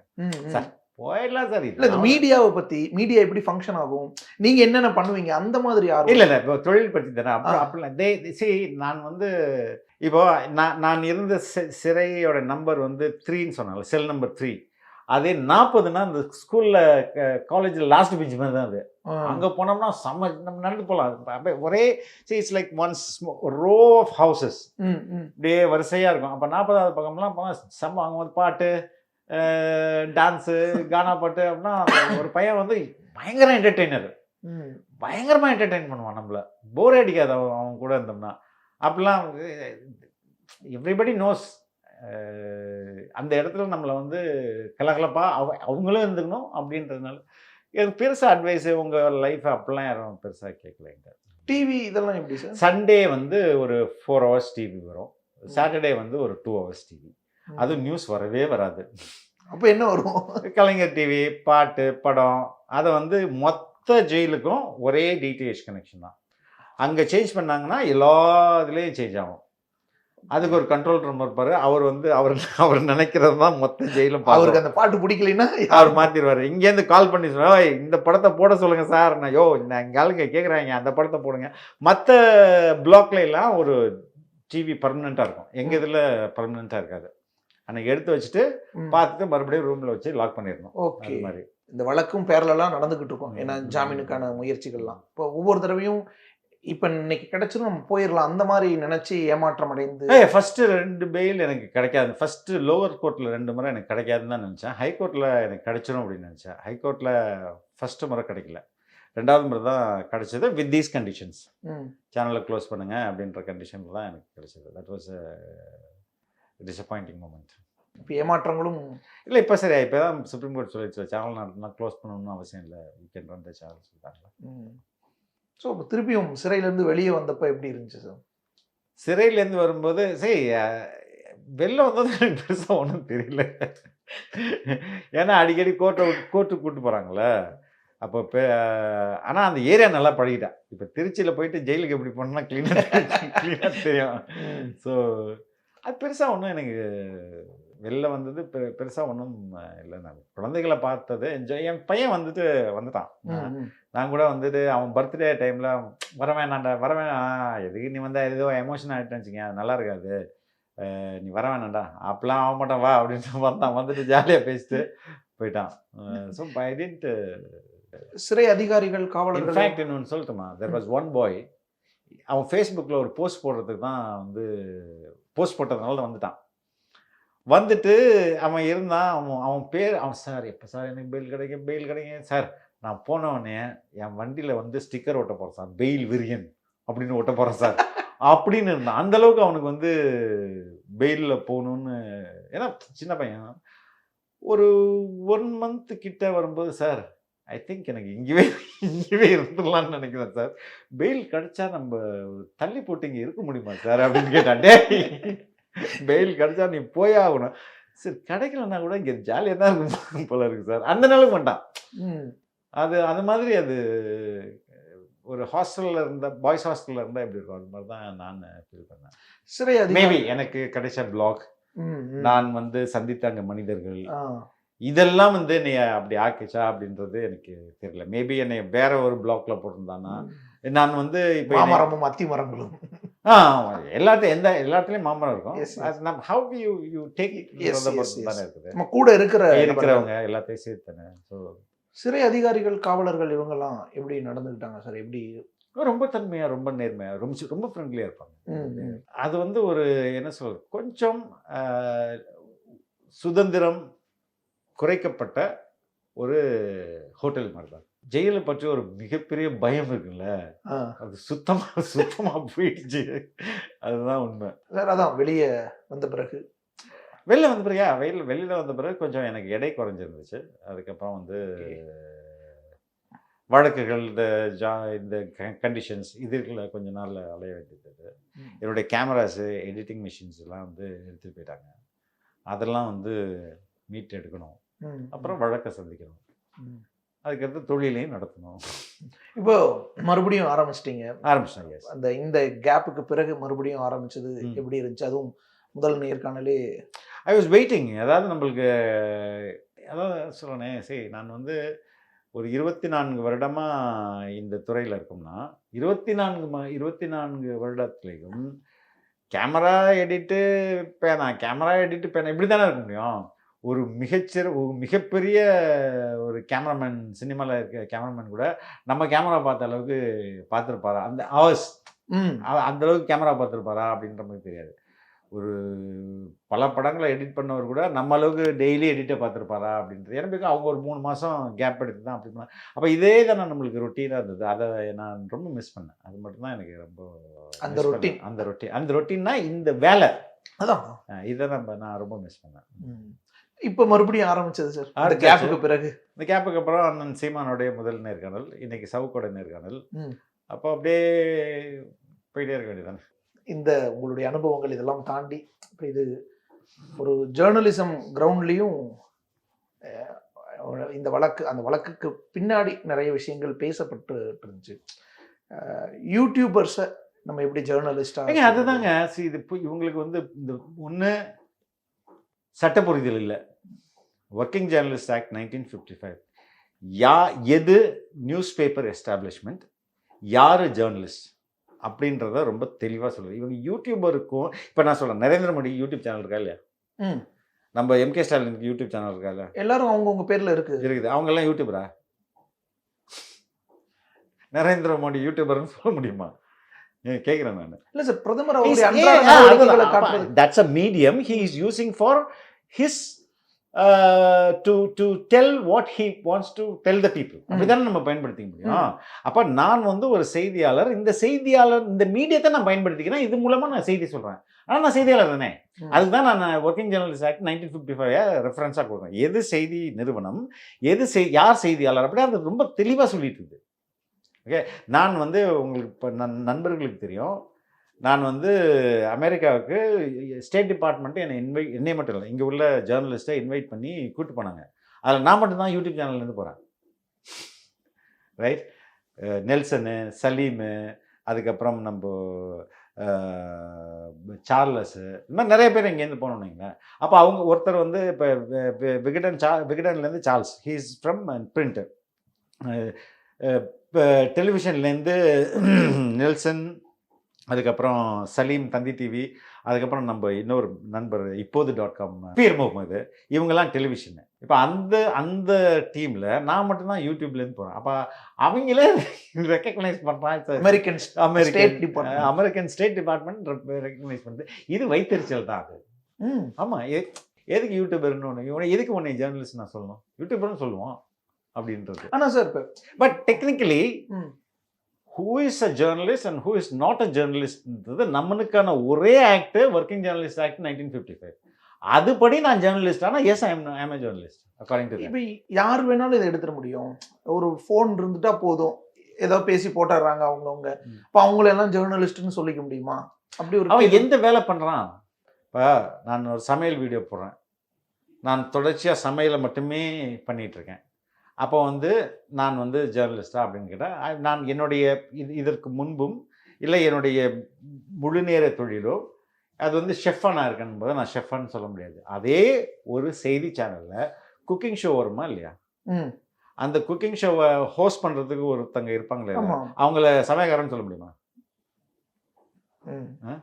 சார் போயிடலாம் சார். இல்ல இந்த மீடியாவை பத்தி, மீடியா எப்படி ஃபங்க்ஷன் ஆகும், நீங்க என்னென்ன பண்ணுவீங்க அந்த மாதிரி யாரும் இல்லை இப்போ தொழில் பற்றி தானே. அப்புறம் அப்படிலாம் நான் வந்து இப்போ நான் இருந்த சிறையோட நம்பர் வந்து 3ன்னு சொன்னாங்க, செல் நம்பர் 3. அதே 40னா அந்த ஸ்கூலில் காலேஜில் லாஸ்ட் பெஞ்ச் மாதிரி தான் அது. அங்கே போனோம்னா நம்ம நடந்து போகலாம். அப்படியே ஒரே it's like once row of houses அப்படியே வரிசையாக இருக்கும். அப்போ 40வது பக்கம்லாம் போனால் செம்ம அங்கே வந்து பாட்டு, டான்ஸு, கானா பாட்டு அப்படின்னா ஒரு பையன் வந்து பயங்கர என்டர்டெய்னர், பயங்கரமாக என்டர்டெயின் பண்ணுவான் நம்மளை. போரே அடிக்காது அவன் கூட இருந்தோம்னா. அப்படிலாம் எவ்ரிபடி நோஸ் அந்த இடத்துல நம்மளை வந்து கலகலப்பாக அவங்களும் இருந்துக்கணும் அப்படின்றதுனால எனக்கு பெருசாக அட்வைஸு உங்கள் லைஃப் அப்படிலாம் யாரும் பெருசாக கேட்கலைங்க. டிவி இதெல்லாம் எப்படி சார்? சண்டே வந்து ஒரு 4 hours டிவி வரும், சாட்டர்டே வந்து ஒரு 2 hours டிவி. அதுவும் நியூஸ் வரவே வராது. அப்போ என்ன வரும்? கலைஞர் டிவி, பாட்டு, படம். அதை வந்து மொத்த ஜெயிலுக்கும் ஒரே டிடிஹெச் கனெக்ஷன் தான். அங்கே சேஞ்ச் பண்ணாங்கன்னா எல்லா இதுலேயும் சேஞ்ச் ஆகும். அதுக்கு ஒரு கண்ட்ரோல் ரூம் இருப்பார். அவர் வந்து அவர் நினைக்கிறது தான் மொத்த ஜெயிலும். அவருக்கு அந்த பாட்டு பிடிக்கலைன்னா அவர் மாற்றிடுவார். இங்கேருந்து கால் பண்ணி சொல்லுவாங்க, இந்த படத்தை போட சொல்லுங்கள் சார். நான் எங்கள் ஆளுங்க கேட்குறாங்க அந்த படத்தை போடுங்க. மற்ற பிளாக்ல எல்லாம் ஒரு டிவி பர்மனெண்ட்டாக இருக்கும், எங்கள் இதில் பர்மனெண்ட்டாக இருக்காது. அன்னைக்கு எடுத்து வச்சுட்டு பார்த்துட்டு மறுபடியும் ரூமில் வச்சு லாக் பண்ணிடணும். ஓகே. அது மாதிரி இந்த வழக்கும் பேரலாம் நடந்துகிட்டு இருக்கும். ஏன்னா ஜாமீனுக்கான முயற்சிகள்லாம் இப்போ ஒவ்வொரு தடவையும் இப்போ இன்னைக்கு கிடைச்சிடும் நம்ம போயிடலாம் அந்த மாதிரி நினைச்சு ஏமாற்றம் அடைந்து. ஃபர்ஸ்ட் 2 பெயில் எனக்கு கிடைக்காது. ஃபர்ஸ்ட் லோவர் கோர்ட்டில் 2 முறை எனக்கு கிடைக்காதுன்னு தான் நினச்சேன். ஹைகோர்ட்டில் எனக்கு கிடைச்சிடும் அப்படின்னு நினச்சேன். ஹைகோர்ட்டில் ஃபர்ஸ்ட் முறை கிடைக்கல, 2வது முறை தான் கிடைச்சது. வித் தீஸ் கண்டிஷன்ஸ், சேனலை க்ளோஸ் பண்ணுங்க அப்படின்ற கண்டிஷனில் தான் எனக்கு கிடைச்சது. That was disappointing moment. இப்போ ஏமாற்றங்களும் இல்லை, இப்போ சரி, இப்போ தான் சுப்ரீம் கோர்ட் சொல்லிடுச்சு சேனல் நான் க்ளோஸ் பண்ணணும்னு அவசியம் இல்லை, you can run the channel சொல்லிட்டாங்களா. ஸோ திருப்பியும் சிறையிலேருந்து வெளியே வந்தப்போ எப்படி இருந்துச்சு சார்? சிறையிலேருந்து வரும்போது சரி வெளில வந்தது எனக்கு பெருசாக ஒன்றும் தெரியல. ஏன்னா அடிக்கடி கோர்ட்டுக்கு கூப்பிட்டு போகிறாங்களே. அப்போ ஆனால் அந்த ஏரியா நல்லா பழகிட்டேன். இப்போ திருச்சியில் போயிட்டு ஜெயிலுக்கு எப்படி போனோம்னா க்ளீனாக தெரியும். ஸோ அது பெருசாக ஒன்றும் எனக்கு வெளில வந்தது பெருசாக ஒன்றும் இல்லை. நான் குழந்தைகளை பார்த்தது என்ஜாய். என் பையன் வந்துட்டான். நான் கூட வந்துட்டு அவன் பர்த்டே டைமில் வரவேன் எதுக்கு நீ வந்தால் ஏதோ எமோஷன் ஆகிட்டேன்னு வச்சுக்கேன், அது நல்லா இருக்காது, நீ வர வேணாண்டா, அப்பெல்லாம் ஆக மாட்டான் வா அப்படின்னு வந்துட்டு ஜாலியாக பேசிட்டு போயிட்டான். So I did. சிறை அதிகாரிகள், காவலர்கள். இன்ஃபேக்ட் இன்னொன்று சொல்லட்டுமா, தேர் வாஸ் ஒன் பாய், அவன் ஃபேஸ்புக்கில் ஒரு போஸ்ட் போடுறதுக்கு தான் போஸ்ட் போட்டதுனால தான் வந்துட்டு அவன் இருந்தான். அவன் பேர் சார் எப்போ சார் எனக்கு பெயில் கிடைக்கும் சார். நான் போனவனே என் வண்டியில் ஸ்டிக்கர் ஒட்ட போகிறேன் சார், பெயில் விரியன் அப்படின்னு ஒட்ட போகிறேன் சார் அப்படின்னு இருந்தான். அந்தளவுக்கு அவனுக்கு பெயிலில் போகணுன்னு. ஏன்னா சின்ன பையன். ஒரு 1 month கிட்ட வரும்போது சார் ஐ திங்க் எனக்கு இங்கேயே இருந்துடலான்னு நினைக்கிறேன் சார், பெயில் கிடைச்சா நம்ம தள்ளி போட்டு இங்கே இருக்க முடியுமா சார் அப்படின்னு கேட்டான்டே. பெயில் கிடைச்சா நீ போயே ஆகணும். சரி கிடைக்கலன்னா கூட இங்கே ஜாலியாக தான் இருக்கும் போல இருக்கு சார், அந்த நிலைக்கு வேண்டாம். அது மாதிரி அது ஒரு ஹாஸ்டலில் இருந்தால், பாய்ஸ் ஹாஸ்டலில் இருந்தால் எப்படி இருக்கும், அது மாதிரி தான் நான் ஃபீல் பண்ணேன். சரி, மேபி எனக்கு கிடைச்ச பிளாக், நான் சந்தித்த அங்கே மனிதர்கள், இதெல்லாம் வந்து என்னை அப்படி ஆக்கிச்சா அப்படின்றது எனக்கு தெரியல. மேபி என்னை வேற ஒரு பிளாக்ல போட்டிருந்தானா, நான் வந்து இப்போ மாமரமும் அத்தி மரங்களும் எல்லாத்தையும் எல்லா இடத்துலையும் மாமரம் இருக்கும். Yes, yes. அது நம்ம how you take it Yes, தானே yes, yes. இருக்குது. நம்ம கூட இருக்கிறவங்க எல்லாத்தையும் சேர்த்து தானே. ஸோ சிறை அதிகாரிகள், காவலர்கள் இவங்கெல்லாம் எப்படி நடந்துக்கிட்டாங்க சார்? எப்படி? ரொம்ப தன்மையா, ரொம்ப நேர்மையா, ரொம்ப ஃப்ரெண்ட்லியா இருப்பாங்க. ம். அது வந்து ஒரு என்ன சொல்றது, கொஞ்சம் சுதந்திரம் குறைக்கப்பட்ட ஒரு ஹோட்டல் மாதிரி தான். ஜெயிலை பற்றி ஒரு மிகப்பெரிய பயம் இருக்குல்ல, ஆ. அது சுத்தமா போயிடுச்சு. அதுதான் உண்மை. சார் அதான் வெளியே வந்த பிறகு வெளில வந்த பிறகு வெளியில வந்த பிறகு கொஞ்சம் எனக்கு எடை குறைஞ்சிருந்துச்சு. அதுக்கப்புறம் வந்து வழக்குகள், இந்த கண்டிஷன்ஸ் இதுக்குள்ள கொஞ்ச நாள் அலைய வேண்டியது. என்னுடைய கேமராஸு, எடிட்டிங் மிஷின்ஸ் எல்லாம் வந்து எடுத்துகிட்டு போயிட்டாங்க. அதெல்லாம் வந்து மீட் எடுக்கணும். அப்புறம் வழக்கை சந்திக்கணும். அதுக்கடுத்து தொழிலையும் நடத்தணும். இப்போ மறுபடியும் ஆரம்பிச்சிட்டீங்க. ஆரம்பிச்சிட்டாங்க. இந்த கேப்புக்கு பிறகு மறுபடியும் ஆரம்பிச்சது எப்படி இருந்துச்சு? அதுவும் முதல் நேர்காணலே ஐ வாஸ் வெயிட்டிங். அதாவது நம்மளுக்கு அதாவது சொல்லணேன், சரி நான் வந்து ஒரு 24 வருடமாக இந்த துறையில் இருக்கோம்னா 24 வருடத்துலேயும் கேமரா எடிட்டு பேனா இப்படி தானே இருக்க முடியும். ஒரு மிகப்பெரிய ஒரு கேமராமேன், சினிமாவில் இருக்க கேமராமேன் கூட நம்ம கேமரா பார்த்த அளவுக்கு பார்த்துருப்பாரா, அந்த ஹவர்ஸ் அந்த அளவுக்கு கேமரா பார்த்துருப்பாரா அப்படின்ற மாதிரி தெரியாது. ஒரு பல படங்களை எடிட் பண்ணவர் கூட நம்ம அளவுக்கு டெய்லி எடிட்டை பார்த்துருப்பாரா அப்படின்றது. எனக்கு அவங்க ஒரு 3 மாதம் கேப் எடுத்து தான் அப்படி பண்ணாங்க. அப்போ இதே தானே நம்மளுக்கு ரொட்டீனாக இருந்தது. அதை நான் ரொம்ப மிஸ் பண்ணேன். அது மட்டும்தான் எனக்கு ரொம்ப அந்த ரொட்டீன்னா இந்த வேலை அதான் இதை நான் ரொம்ப மிஸ் பண்ணேன். இப்போ மறுபடியும் ஆரம்பிச்சது சார் அந்த கேப்புக்கு பிறகு. இந்த கேப்புக்கு அப்புறம் அண்ணன் சீமானுடைய முதல் நேர்காணல், இன்னைக்கு சவுக்கோட நேர்காணல். அப்போ அப்படியே போயிட்டே இருக்க வேண்டியதானே. இந்த உங்களுடைய அனுபவங்கள் இதெல்லாம் தாண்டி இப்போ இது ஒரு ஜேர்னலிசம் கிரவுண்ட்லேயும் இந்த அந்த வழக்குக்கு பின்னாடி நிறைய விஷயங்கள் பேசப்பட்டு இருந்துச்சு. யூடியூபர்ஸை நம்ம எப்படி ஜேர்னலிஸ்டாக அதுதாங்க. இது இவங்களுக்கு வந்து இந்த ஒன்று சட்ட புரிதல் இல்லை. ஒர்க்கிங் ஜேர்னலிஸ்ட் ஆக்ட் 1955 எது நியூஸ் பேப்பர் எஸ்டாப்ளிஷ்மெண்ட், யார் ஜேர்னலிஸ்ட் அப்படின்றத ரொம்ப தெளிவாக சொல்லுது. இவங்க யூடியூபருக்கும் இப்போ நான் சொல்கிறேன், நரேந்திர மோடி யூடியூப் சேனல் இருக்கா இல்லையா, நம்ம எம்கே ஸ்டாலினுக்கு யூடியூப் சேனல் இருக்கா இல்லையா, எல்லாரும் அவங்கவுங்க பேரில் இருக்குது. அவங்கெல்லாம் யூடியூபரா? நரேந்திர மோடி யூடியூபர்னு சொல்ல முடியுமா? கேட்குறேன் நான். இல்லை சார், பிரதமர் that's a medium he is using for his to tell what he wants to tell the people. அப்படிதானே நம்ம பயன்படுத்திக்க முடியும். அப்போ நான் வந்து ஒரு செய்தியாளர், இந்த மீடியத்தை நான் பயன்படுத்திக்கிறேன், இது மூலமா நான் செய்தி சொல்றேன். ஆனால் நான் செய்தியாளர் தானே. அதுதான் நான் ஒர்க்கிங் ஜேர்னலிஸ்ட் ஆக்ட் 1955 ரெஃபரன்ஸாக கொடுக்குறேன். எது செய்தி நிறுவனம், யார் செய்தியாளர், அப்படி அது ரொம்ப தெளிவாக சொல்லிட்டு இருக்குது. ஓகே, நான் வந்து உங்களுக்கு இப்போ நண்பர்களுக்கு தெரியும், நான் வந்து அமெரிக்காவுக்கு ஸ்டேட் டிபார்ட்மெண்ட்டு என்னை மட்டும் இல்லை, இங்கே உள்ள ஜேர்னலிஸ்ட்டை இன்வைட் பண்ணி கூப்பிட்டு போனாங்க. அதில் நான் மட்டும்தான் யூடியூப் சேனல்லேருந்து போகிறேன். ரைட், நெல்சனு, சலீமு, அதுக்கப்புறம் நம்ம சார்லஸு, இந்த மாதிரி நிறைய பேர் இங்கேருந்து போனோன்னீங்களேன். அப்போ அவங்க ஒருத்தர் வந்து இப்போ விகடன்லேருந்து Charles, he is from printer. இப்போ டெலிவிஷன்லேருந்து நெல்சன், அதுக்கப்புறம் சலீம் தந்தி டிவி, அதுக்கப்புறம் நம்ம இன்னொரு நண்பர் இப்போது.com பீர் முகமது, இவங்கெல்லாம் டெலிவிஷனு. இப்போ அந்த டீமில் நான் மட்டும்தான் யூடியூப்லேருந்து போகிறேன். அப்போ அவங்களே ரெக்கக்னைஸ் பண்ணுறான். அமெரிக்கன் ஸ்டேட் டிபார்ட்மெண்ட் ரெக்கக்னைஸ் பண்ணுது. இது வைத்தறிச்சல் தான் அது. ஆமாம், எதுக்கு யூடியூபர்னு ஒன்று, எதுக்கு ஒன்று ஜேர்னலிஸ்ட் நான் சொல்லணும், யூடியூபர்னு சொல்லுவோம் அப்படின்றது. ஆனால் sir but technically who is a journalist and who is not a journalist ன்றது நம்மனுக்கான ஒரே ஆக்ட் ஒர்க்கிங் ஜேர்னலிஸ்ட் ஆக்ட் 1955. அதுபடி நான் ஜேர்னலிஸ்ட், ஆனால் yes I am a journalist according to that. இப்போ யார் வேணாலும் இதை எடுத்துட முடியும். ஒரு ஃபோன் இருந்துட்டா போதும், ஏதோ பேசி போட்டுறாங்க அவங்கவுங்க. இப்போ அவங்களெல்லாம் ஜேர்னலிஸ்ட்னு சொல்லிக்க முடியுமா? அப்படி ஒரு அவன் எந்த வேலை பண்ணுறான்? இப்போ நான் ஒரு சமையல் வீடியோ போடுறேன், நான் தொடர்ச்சியாக சமையலை மட்டுமே பண்ணிகிட்ருக்கேன். அப்போ வந்து நான் வந்து ஜேர்னலிஸ்டா அப்படின்னு கேட்டால், நான் என்னுடைய இதற்கு முன்பும் இல்லை என்னுடைய முழு நேர தொழிலோ அது வந்து ஷெஃபாக நான் இருக்கேன் போது நான் ஷெஃபான்னு சொல்ல முடியாது. அதே ஒரு செய்தி சேனலில் குக்கிங் ஷோ வருமா இல்லையா? ம். அந்த குக்கிங் ஷோவை ஹோஸ்ட் பண்ணுறதுக்கு ஒருத்தங்க இருப்பாங்களே, ஆமா. அவங்கள சமயக்காரன்னு சொல்ல முடியுமா? ம்.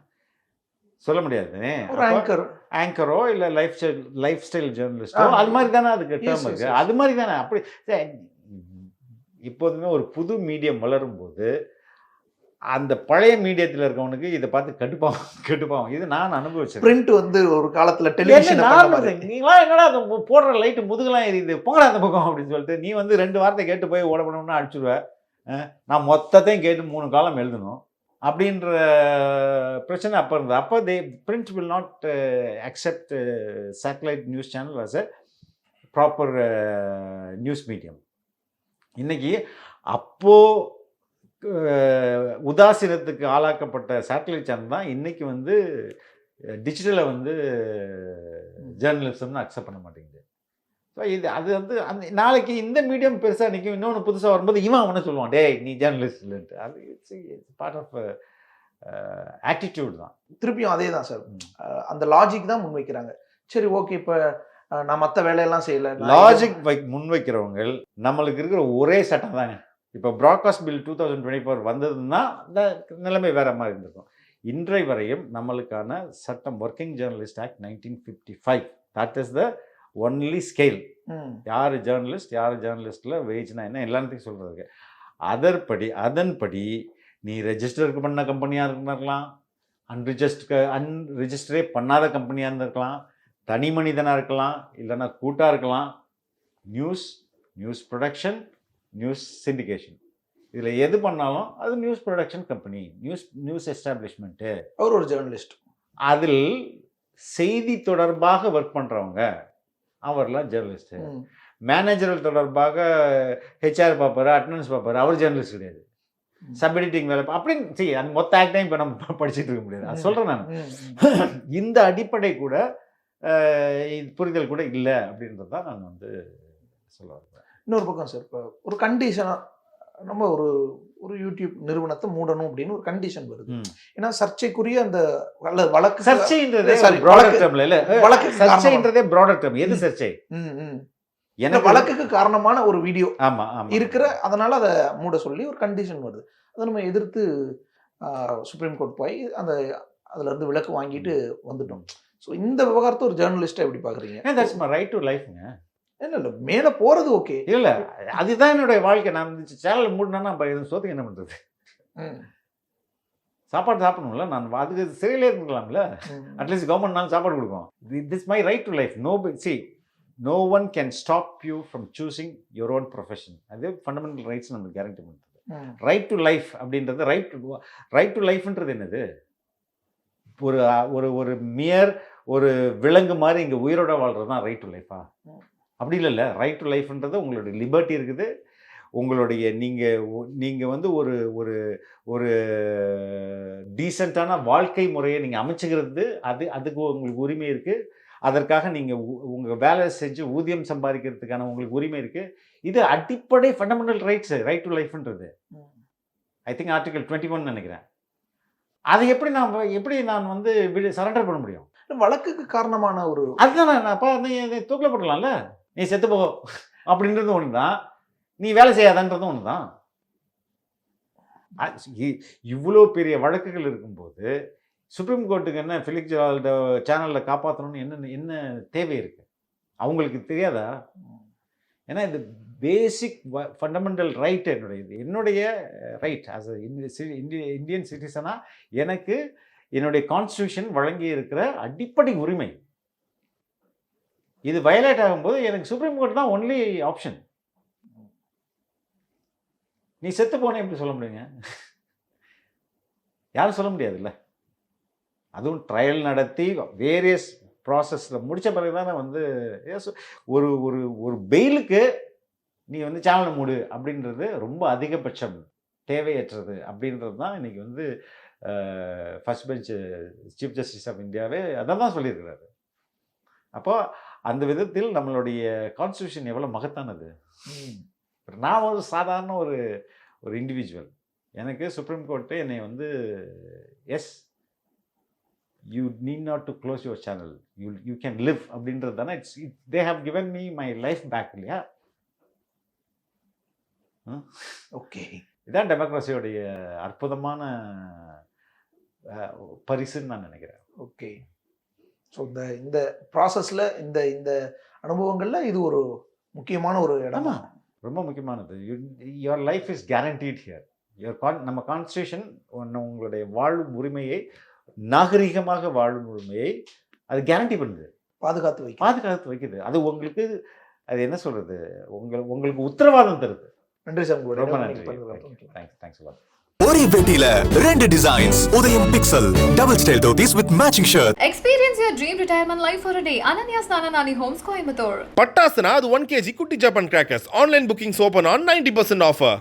சொல்ல முடியாது. ஒரு ஆங்கர். ஆங்கரோ இல்லை லைஃப் ஸ்டைல் ஜேர்னலிஸ்டோ அது மாதிரி தானே அதுக்கு டேர்ம் இருக்கு. அது மாதிரி தானே. அப்படி இப்போதுமே ஒரு புது மீடியம் வளரும் போது அந்த பழைய மீடியத்தில் இருக்கவனுக்கு இதை பார்த்து கட்டுப்பாவும். இது நான் அனுபவிச்சேன். பிரிண்ட் வந்து ஒரு காலத்துல டெலிவிஷன் நீங்களா என்னடா அந்த போடுற லைட்டு முதுகெல்லாம் எரியுது, போங்கடா அந்த பக்கம் அப்படின்னு சொல்லிட்டு நீ வந்து 2 வார்த்தை கேட்டு போய் ஓடணும்னா அடிச்சுடுவேன். நான் மொத்தத்தையும் கேட்டு 3 காலம் எழுதணும் அப்படின்ற பிரச்சனை அப்போ இருந்தது. அப்போ print will not accept satellite news channel was a proper news medium. இன்னைக்கு அப்போ உதாசீனத்துக்கு ஆளாக்கப்பட்ட சேட்டலைட் சேனல் தான் இன்னைக்கு வந்து டிஜிட்டலை வந்து ஜேர்னலிசம்னு அக்செப்ட் பண்ண மாட்டேங்குது. ஸோ இது அது வந்து அந்த நாளைக்கு இந்த மீடியம் பெருசாக நிற்கும், இன்னொன்று புதுசாக வரும்போது இவன் அவனை சொல்லுவான், டேய் நீ ஜேர்னலிஸ்ட் இல்லைன்ட்டு. அது இட்ஸ் பார்ட் ஆஃப் ஆட்டிடியூட் தான். திருப்பியும் அதே தான் சார், அந்த லாஜிக் தான் முன்வைக்கிறாங்க. சரி ஓகே, இப்போ நான் மற்ற வேலையெல்லாம் செய்யலை, லாஜிக் முன்வைக்கிறவங்க நம்மளுக்கு இருக்கிற ஒரே சட்டம் தாங்க. இப்போ ப்ராட்காஸ்ட் பில் 2024 வந்ததுன்னா இந்த நிலைமை வேற மாதிரி இருந்திருக்கும். இன்றை வரையும் நம்மளுக்கான சட்டம் working journalist act 1955, that is the only scale. யார் ஜேர்னலிஸ்ட், யார் ஜேர்னலிஸ்டில் வேஜ்னா என்ன எல்லாத்தையும் சொல்கிறதுக்கு. அதன்படி நீ ரெஜிஸ்டருக்கு பண்ண கம்பெனியாக இருந்திருக்கலாம், அன்ரிஜிஸ்டரே பண்ணாத கம்பெனியாக இருந்திருக்கலாம், தனி மனிதனாக இருக்கலாம், இல்லைன்னா கூட்டாக இருக்கலாம். நியூஸ் ப்ரொடக்ஷன், நியூஸ் சிண்டிகேஷன், இதில் எது பண்ணாலும் அது news production company, news establishment. அவர் ஒரு ஜேர்னலிஸ்ட். அதில் செய்தி தொடர்பாக ஒர்க் பண்ணுறவங்க அவர்லாம் ஜேர்னலிஸ்ட்டு. மேனேஜரல் தொடர்பாக ஹெச்ஆர் பார்ப்பார், அட்டண்டன்ஸ் பார்ப்பார், அவர் ஜேர்னலிஸ்ட் கிடையாது. சப் எடிட்டிங் வேலை அப்படின்னு சரி, அந்த மொத்த ஆக்டையும் இப்போ நம்ம படிச்சுட்டு இருக்க முடியாது. அது சொல்கிறேன் நான். இந்த அடிப்படை கூட புரிதல் கூட இல்லை அப்படின்றது தான் நான் வந்து சொல்ல வரேன். இன்னொரு பக்கம் சார், இப்போ ஒரு கண்டிஷனாக நம்ம ஒரு யூடியூப் நிறுவனத்தை மூடணும் அப்படின்னு ஒரு கண்டிஷன் வருது. ஏன்னா சர்ச்சைக்குரிய அந்த வழக்கு, சர்ச்சைன்றதே ப்ராடர் டேர்ம். எது சர்ச்சை? ஏன்னா வழக்குக்கு காரணமான ஒரு வீடியோ இருக்கிற, அதனால அதை மூட சொல்லி ஒரு கண்டிஷன் வருது. அதை நம்ம எதிர்த்து சுப்ரீம் கோர்ட் போய் அதுல இருந்து விலக்கு வாங்கிட்டு வந்துட்டோம். ஸோ இந்த விவகாரத்தை ஒரு ஜேர்னலிஸ்டா எப்படி பாக்குறீங்க? தட்ஸ் மை ரைட் டு லைஃப்ங்க. இல்லை மேலே போகிறது ஓகே இல்லை, அதுதான் என்னுடைய வாழ்க்கை. நான் சேனல் மூடினா சோத்துக்கு என்ன பண்ணுறது? சாப்பாடு சாப்பிடணும்ல, நான் அதுக்கு சிறையிலே இருக்கலாம்ல. அட்லீஸ்ட் கவர்மெண்ட்னாலும் சாப்பாடு கொடுக்கும். This my right to life. No one can stop you from choosing your own profession. அது ஃபண்டமெண்டல் ரைட்ஸ் நம்மளுக்கு கேரண்டி பண்ணுறது. ரைட் டு லைஃப் அப்படின்றது, ரைட் டு லைஃப்ன்றது என்னது? ஒரு மியர் ஒரு விலங்கு மாதிரி இங்கே உயிரோட வாழ்கிறது தான் ரைட் டு லைஃபா? அப்படி இல்லைல்ல. ரைட் டு லைஃப்ன்றது உங்களுடைய லிபர்ட்டி இருக்குது, உங்களுடைய நீங்கள் வந்து ஒரு டீசெண்டான வாழ்க்கை முறையை நீங்கள் அமைச்சுக்கிறது, அதுக்கு உங்களுக்கு உரிமை இருக்குது. அதற்காக நீங்கள் உங்கள் வேலை செஞ்சு ஊதியம் சம்பாதிக்கிறதுக்கான உங்களுக்கு உரிமை இருக்குது. இது அடிப்படை ஃபண்டமெண்டல் ரைட்ஸ், ரைட் டு லைஃப்ன்றது. ஐ திங்க் ஆர்டிகல் 21 நினைக்கிறேன். அதை எப்படி நான் வந்து சரண்டர் பண்ண முடியும்? வழக்குக்கு காரணமான ஒரு அதுதான் நான் அப்போ தூக்கில் போட்டலாம்ல. நீ செத்து போ அப்படின்றது ஒன்று தான், நீ வேலை செய்யாதன்றது ஒன்று தான். இவ்வளோ பெரிய வழக்குகள் இருக்கும்போது சுப்ரீம் கோர்ட்டுக்கு என்ன ஃபிலிக்ஸ் ஜெரால்ட சேனலில் காப்பாற்றணும்னு என்ன தேவை இருக்குது? அவங்களுக்கு தெரியாதா? ஏன்னா இந்த பேசிக் ஃபண்டமெண்டல் ரைட் என்னுடைய ரைட் ஆஸ் இந்தியன் சிட்டிசனாக எனக்கு என்னுடைய கான்ஸ்டியூஷன் வழங்கி இருக்கிற அடிப்படை உரிமை. இது வயலேட் ஆகும்போது எனக்கு சுப்ரீம் கோர்ட் தான் ஒன்லி ஆப்ஷன். நீ செத்து போன எப்படி சொல்ல முடியுங்க? யாரும் சொல்ல முடியாதுல்ல. அதுவும் ட்ரையல் நடத்தி வேரியஸ் ப்ராசஸில் முடித்த பிறகு தானே வந்து ஒரு ஒரு ஒரு பெயிலுக்கு நீ வந்து சேனலை மூடு அப்படின்றது ரொம்ப அதிகபட்சம், தேவையற்றது அப்படின்றது தான் இன்றைக்கி வந்து first bench chief justice of இந்தியாவே அதை தான் சொல்லியிருக்கிறாரு. அப்போ அந்த விதத்தில் நம்மளுடைய கான்ஸ்டியூஷன் எவ்வளோ மகத்தானது. நான் ஒரு சாதாரண ஒரு இண்டிவிஜுவல். எனக்கு சுப்ரீம் கோர்ட்டு என்னை வந்து you need not to close your channel, you can live அப்படின்றது தானே. They have given me my life back இல்லையா? ஓகே, இதான் டெமோக்ரஸியோடைய அற்புதமான பரிசுன்னு நான் நினைக்கிறேன். ஓகே. ஸோ இந்த ப்ராசஸில் இந்த அனுபவங்களில் இது ஒரு முக்கியமான ஒரு இடம். ஆமாம், ரொம்ப முக்கியமானது. Your life is guaranteed here. நம்ம கான்ஸ்டியூஷன் உங்களுடைய வாழும் உரிமையை, நாகரிகமாக வாழும் உரிமையை அது கேரண்டி பண்ணுது, பாதுகாத்து வைக்குது. அது உங்களுக்கு அது என்ன சொல்றது, உங்களுக்கு உத்தரவாதம் தருது. நன்றி சார், ரொம்ப நன்றி. தேங்க்ஸ். ஒரே வேட்டியில 2 டிசைன்ஸ். உதயம் pixel double style dhotis with matching shirt. Experience your dream retirement life for a day. Ananya's Nananani Homes, Coimbatore. பட்டாசுனா அது 1 kg குட்டி Japan crackers. Online bookings open on 90% offer.